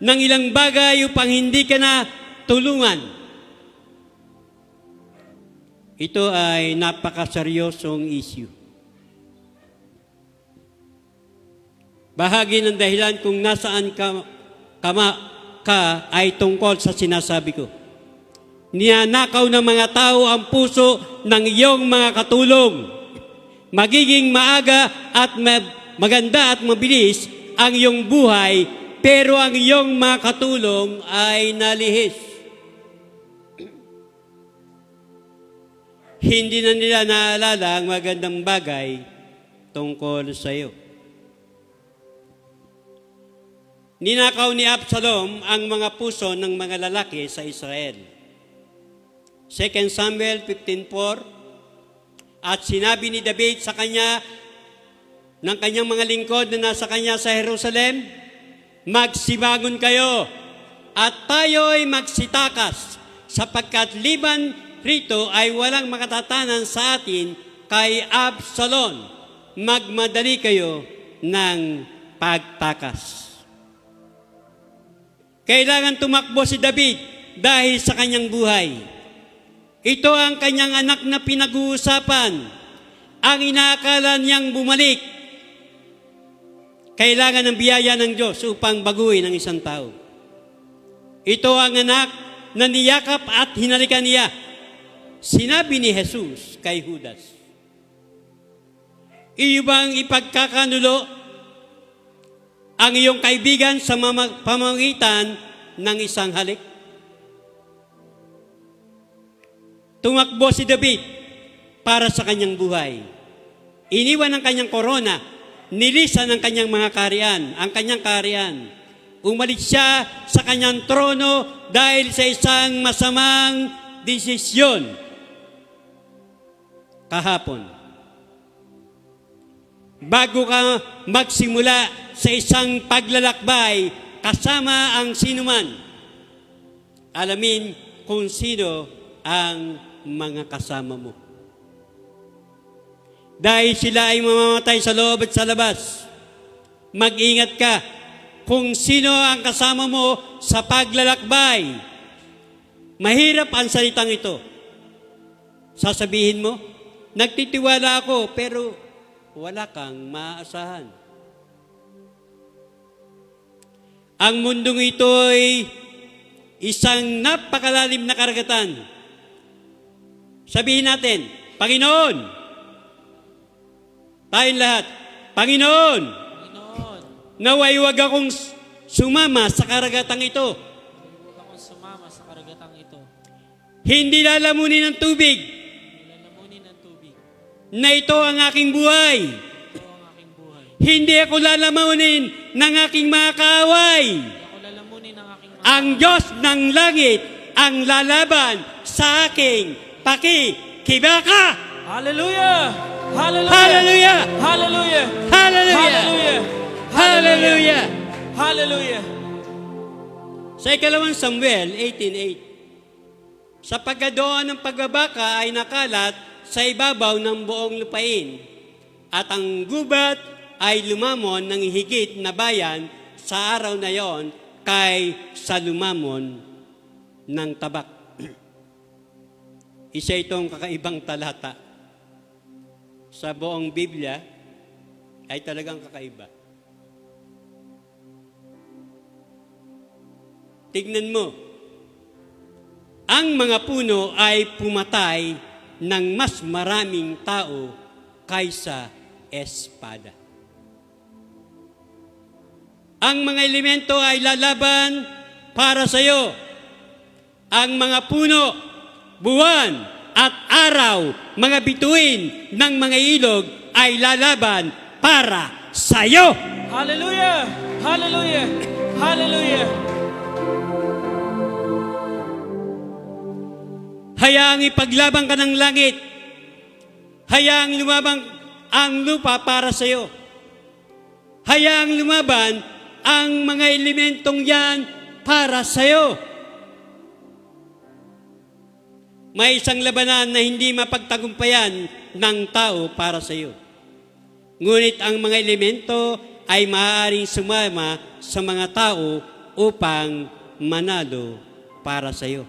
ng ilang bagay upang hindi ka na tulungan. Ito ay napakaseryosong issue. Bahagi ng dahilan kung nasaan ka ay tungkol sa sinasabi ko. Ninanakaw ng mga tao ang puso ng iyong mga katulong. Magiging maaga at maganda at mabilis ang iyong buhay, pero ang iyong mga katulong ay nalihis. Hindi na nila naalala ang magandang bagay tungkol sa iyo. ninakaw ni Absalom ang mga puso ng mga lalaki sa Israel. 2 Samuel 15:4. At sinabi ni David sa kanya, ng kanyang mga lingkod na nasa kanya sa Jerusalem, magsibangon kayo at tayo'y magsitakas, sapagkat liban rito ay walang makatatanan sa atin kay Absalom. Magmadali kayo ng pagtakas. Kailangan tumakbo si David dahil sa kanyang buhay. Ito ang kanyang anak na pinag-uusapan. Ang inaakala niyang bumalik. Kailangan ng biyaya ng Diyos upang baguhin ang isang tao. Ito ang anak na niyakap at hinalikan niya. Sinabi ni Jesus kay Judas, iyo bang ipagkakanulo ang iyong kaibigan sa pamamagitan ng isang halik? Tumakbo si David para sa kanyang buhay. Iniwan ang kanyang korona, nilisan ang kanyang mga kaharian, ang kanyang kaharian. Umalis siya sa kanyang trono dahil sa isang masamang desisyon. Kahapon, bago ka magsimula sa isang paglalakbay kasama ang sinuman, alamin kung sino ang mga kasama mo. Dahil sila ay mamamatay sa loob at sa labas, mag-ingat ka kung sino ang kasama mo sa paglalakbay. Mahirap ang salitang ito. Sasabihin mo, nagtitiwala ako pero wala kang maaasahan. Ang mundong ito ay isang napakalalim na karagatan. Sabihin natin, Panginoon, tayong lahat, Panginoon, naway wag akong sumama sa karagatang ito. Huwag akong sumama sa karagatang ito. Hindi lalamunin ng tubig Lalamunin ng tubig. na ito ang aking buhay. Ito ang aking buhay. Hindi ako lalamunin ng aking mga kaaway. Hindi ako lalamunin ng aking mga Ang Diyos ng langit ang lalaban sa aking pakikibaka. Hallelujah! Hallelujah! Hallelujah! Hallelujah! Hallelujah! Hallelujah! Hallelujah! Hallelujah! Sa 2 Samuel 18:8, sa paggadoan ng pagbabaka ay nakalat sa ibabaw ng buong lupain, at ang gubat ay lumamon ng higit na bayan sa araw na yon kay sa lumamon ng tabak. Isa itong kakaibang talata. Sa buong Biblia ay talagang kakaiba. Tignan mo, ang mga puno ay pumatay ng mas maraming tao kaysa espada. Ang mga elemento ay lalaban para sa iyo. Ang mga puno, buwan at araw, mga bituin ng mga ilog ay lalaban para sa iyo. Hallelujah! Hallelujah! Hallelujah! Hayaang ipaglaban ka ng langit. Hayaang lumabang ang lupa para sa iyo. Hayaang lumaban ang mga elementong yan para sa iyo. May isang labanan na hindi mapagtagumpayan ng tao para sa iyo. Ngunit ang mga elemento ay maaaring sumama sa mga tao upang manalo para sa iyo.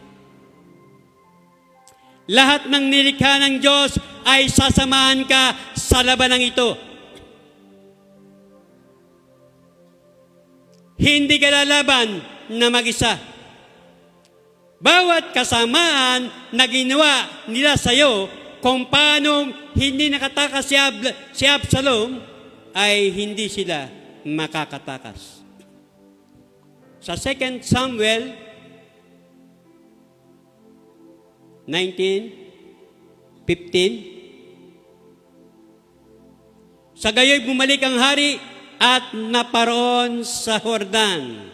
Lahat ng nilikha ng Diyos ay sasamahan ka sa labanang ito. Hindi ka lalaban na mag-isa. Bawat kasamaan na ginawa nila sa iyo kung paanong hindi nakatakas si Absalom, ay hindi sila makakatakas. Sa 2 Samuel 19:15, sa gayoy bumalik ang hari at naparoon sa Jordan.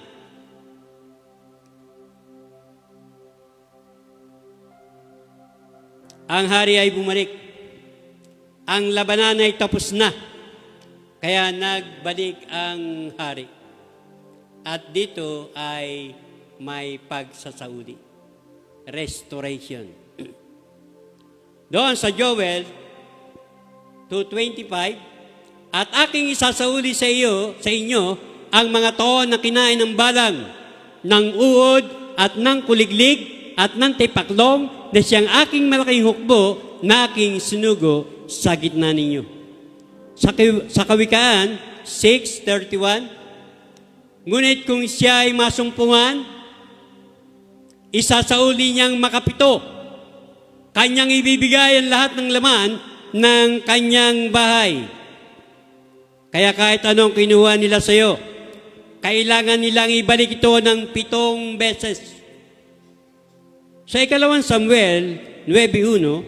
Ang hari ay bumalik. Ang labanan ay tapos na. Kaya nagbalik ang hari. At dito ay may pagsasauli. Restoration. Doon sa Joel 2:25, at aking isasauli sa inyo, ang mga taon na kinain ng balang, ng uod, at ng kuliglig, at ng tipaklong, na siyang aking malaking hukbo, na aking sinugo sa gitna ninyo. Sa Kawikaan 6:31, ngunit kung siya ay masumpungan, isasauli niyang makapito. Kanyang ibibigay ang lahat ng laman ng kanyang bahay. Kaya kahit anong kinuha nila sa iyo, kailangan nilang ibalik ito ng 7 beses. Sa 2 Samuel 9:1,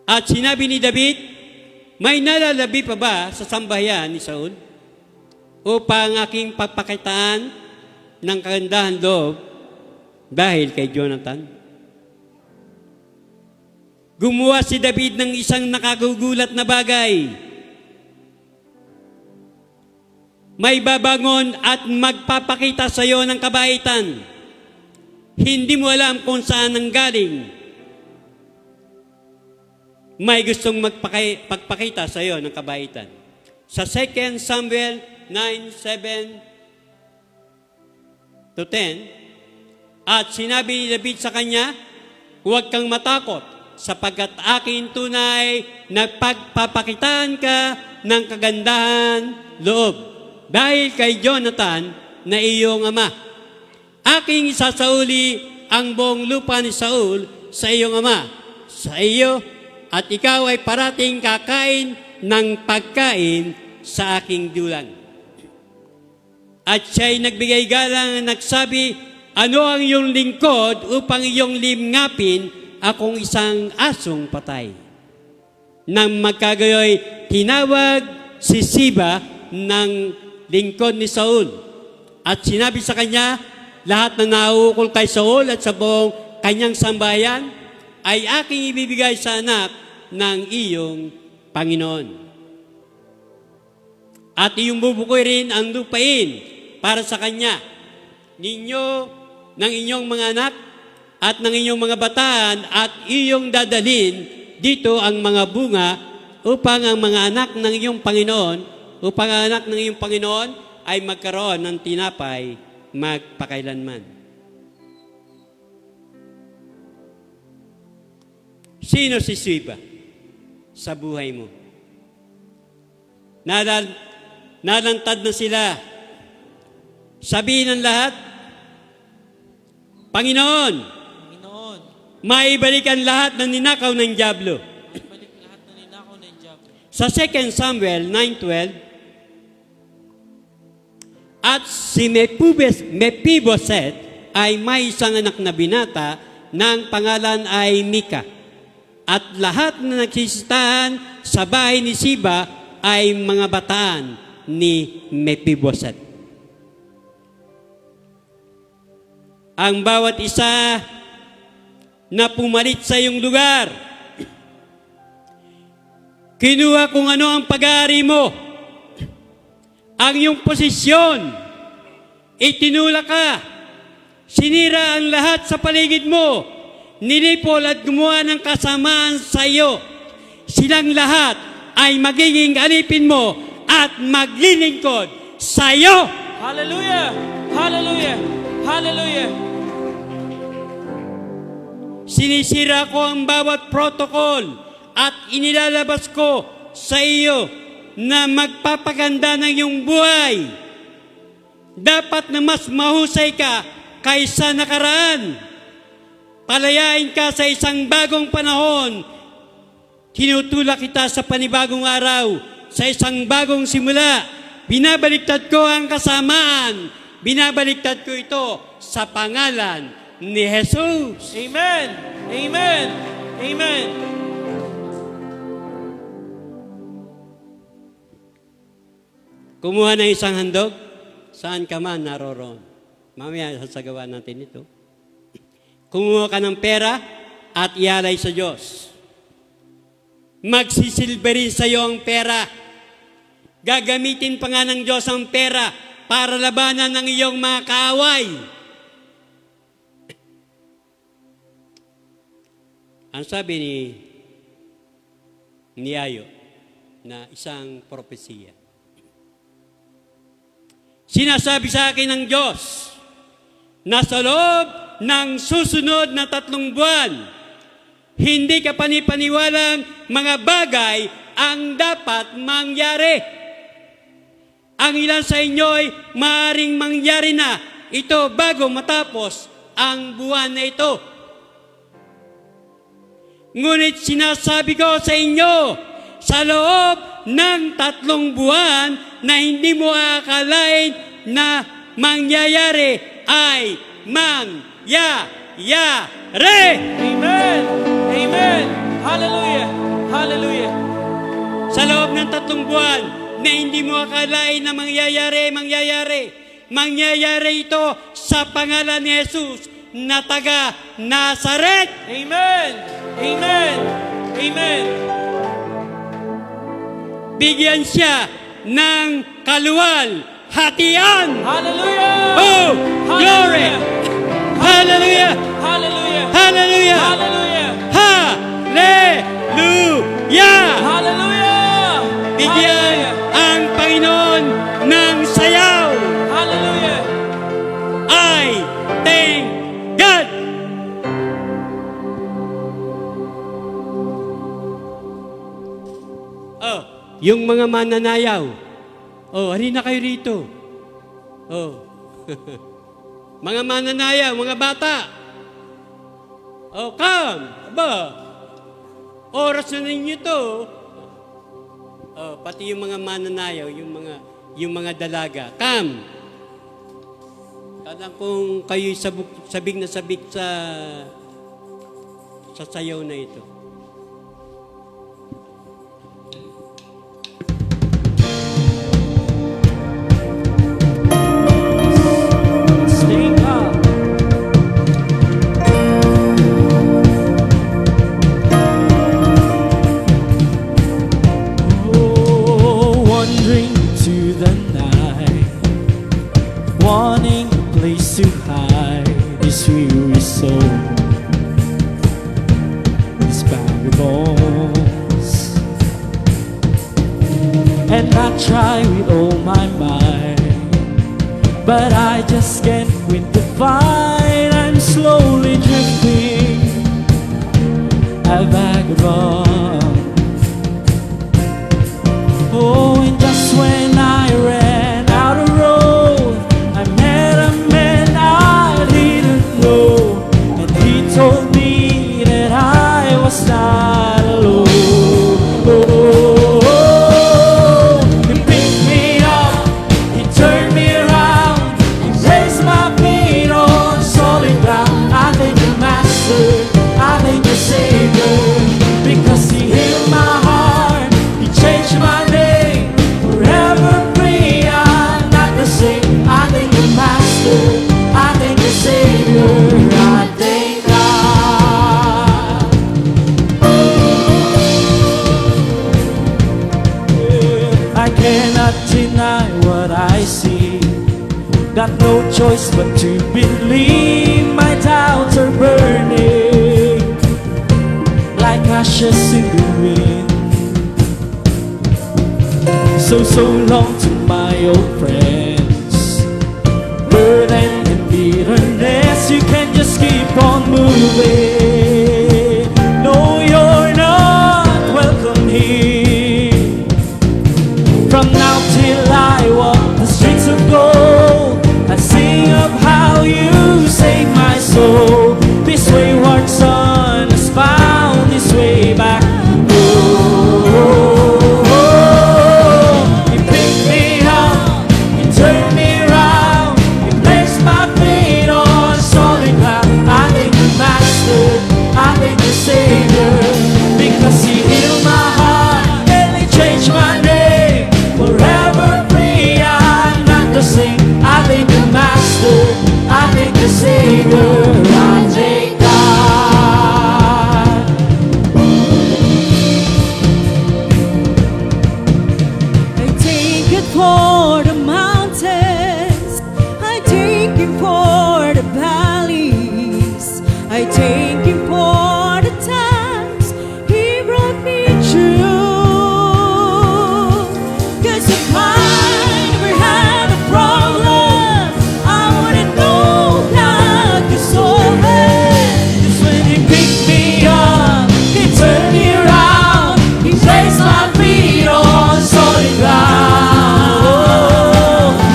at sinabi ni David, may nalalabi pa ba sa sambahayan ni Saul upang aking pagpakitaan ng kagandahan loob dahil kay Jonathan? Gumawa si David ng isang nakagugulat na bagay. May babangon at magpapakita sa iyo ng kabaitan. Hindi mo alam kung saan nanggaling. May gustong magpakita sa iyo ng kabaitan. Sa 2 Samuel 9:7-10, at sinabi ni David sa kanya, huwag kang matakot, sapagkat akin tunay nagpagpapakitaan ka ng kagandahan loob dahil kay Jonathan na iyong ama. Aking isasauli ang buong lupa ni Saul sa iyong ama, sa iyo, at ikaw ay parating kakain ng pagkain sa aking dulang. At siya'y nagbigay galang at nagsabi, ano ang iyong lingkod upang iyong limngapin akong isang asong patay? Nang magkagayoy, tinawag si Siba ng lingkod ni Saul. At sinabi sa kanya, lahat na nauukol kay Saul at sa buong kanyang sambahayan ay aking ibibigay sa anak ng iyong Panginoon. At iyong bubukoy rin ang lupain para sa kanya, ninyo, ng inyong mga anak, at ng inyong mga bataan, at iyong dadalhin dito ang mga bunga upang ang mga anak ng iyong Panginoon, ay magkaroon ng tinapay magpakailanman. Sino si Siba sa buhay mo? Nalantad na sila. Sabihin ng lahat, Panginoon, maibalik ang lahat ng ninakaw ng dyablo. Sa 2 Samuel 9:12, at si Mephiboset ay may isang anak na binata ng pangalan ay Mika. At lahat na nagsisitahan sa bahay ni Siba ay mga bataan ni Mephiboset. Ang bawat isa na pumalit sa iyong lugar, kinuha kung ano ang pag-aari mo, ang iyong posisyon, itinulak ka, sinira ang lahat sa paligid mo, nilipol at gumawa ng kasamaan sa iyo. Silang lahat ay magiging alipin mo at maglilingkod sa iyo. Hallelujah! Hallelujah! Hallelujah! Sinisira ko ang bawat protocol at inilalabas ko sa iyo na magpapaganda ng iyong buhay. Dapat na mas mahusay ka kaysa nakaraan. Palayain ka sa isang bagong panahon. Tinutulak kita sa panibagong araw, sa isang bagong simula. Binabaliktad ko ang kasamaan. Binabaliktad ko ito sa pangalan ni Jesus. Amen! Amen! Amen! Kumuha ng isang handog, saan ka man naroroon. Mamaya sasagawa natin ito. Kumuha ka ng pera at ialay sa Diyos. Magsisilbi rin sa iyo ang pera. Gagamitin pa nga ng Diyos ang pera para labanan ng iyong mga kaaway. Ang sabi ni Ayo na isang propesiya. Sinasabi sa akin ng Diyos na sa loob ng susunod na 3 buwan, hindi ka panipaniwalang mga bagay ang dapat mangyari. Ang ilan sa inyo ay maaaring mangyari na ito bago matapos ang buwan na ito. Ngunit sinasabi ko sa inyo, sa loob ng 3 buwan na hindi mo akalain na mangyayari ay mangyayari. Amen. Amen. Hallelujah. Hallelujah. Sa loob ng 3 buwan na hindi mo akalain na mangyayari. Mangyayari ito sa pangalan ni Jesus na taga Nazaret. Amen. Amen. Amen. Bigyan siya ng kaluwalhatian. Hallelujah. Oh, glory. Hallelujah. Hallelujah. Hallelujah. Hallelujah. Hallelujah. Hallelujah. Bigyan ang Panginoon ng sayaw. Hallelujah. I thank God. Oh, yung mga mananayaw. Oh, halina kayo rito. Oh. Mga mananayaw, mga bata. Oh, come. Aba. Oras na ninyo to. Oh, pati yung mga mananayaw, yung mga dalaga. Come. Kala kung kayo'y sabik na sabik sa sayaw na ito. Sing up. Oh, wandering to the night, wanting a place to hide this weary soul, this vagabonds. And I try with all my might, but I just can't win the fight. I'm slowly drifting, a vagabond. Oh, and just when I ran out of road, I met a man I didn't know, and he told me that I was not alone. Oh, he picked me up, he turned me around, he placed my feet on solid ground. I thank the Master, I thank the Savior, because he healed my heart, he changed my name, forever free. I'm not the same. I thank the Master, I thank the Savior, I thank God. I cannot deny what I see. Got no choice but to believe. My doubts are burning like ashes in the wind. So long to my old friends, burden and bitterness. You can just keep on moving. No, you're not welcome here. From now till I walk the streets of gold, I sing of how you saved my soul. This wayward son has found his way back. Oh, he picked me up, he I thank Him for the times He brought me through. 'Cause if I never had a problem, I wouldn't know God could solve it. 'Cause when He picked me up, He turned me around, He placed my feet on solid ground.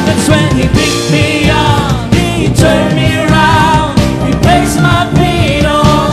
That's when He picked me up, He turned me around, He placed my feet on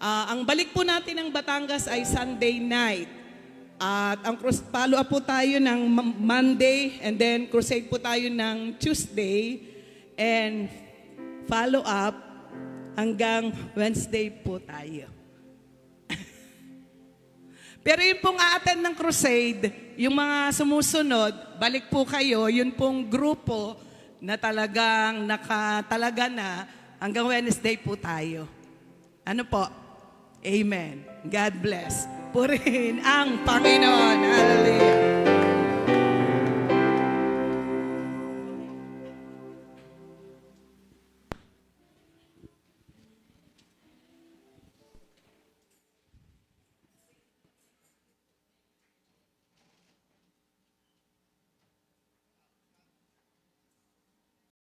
Ang balik po natin ng Batangas ay Sunday night. At ang follow-up po tayo ng Monday, and then crusade po tayo ng Tuesday, and follow-up hanggang Wednesday po tayo. Pero yung pong a-attend ng crusade, yung mga sumusunod, balik po kayo, yun pong grupo na talagang nakatalaga na hanggang Wednesday po tayo. Ano po? Amen. God bless. Purihin ang Panginoon. Hallelujah.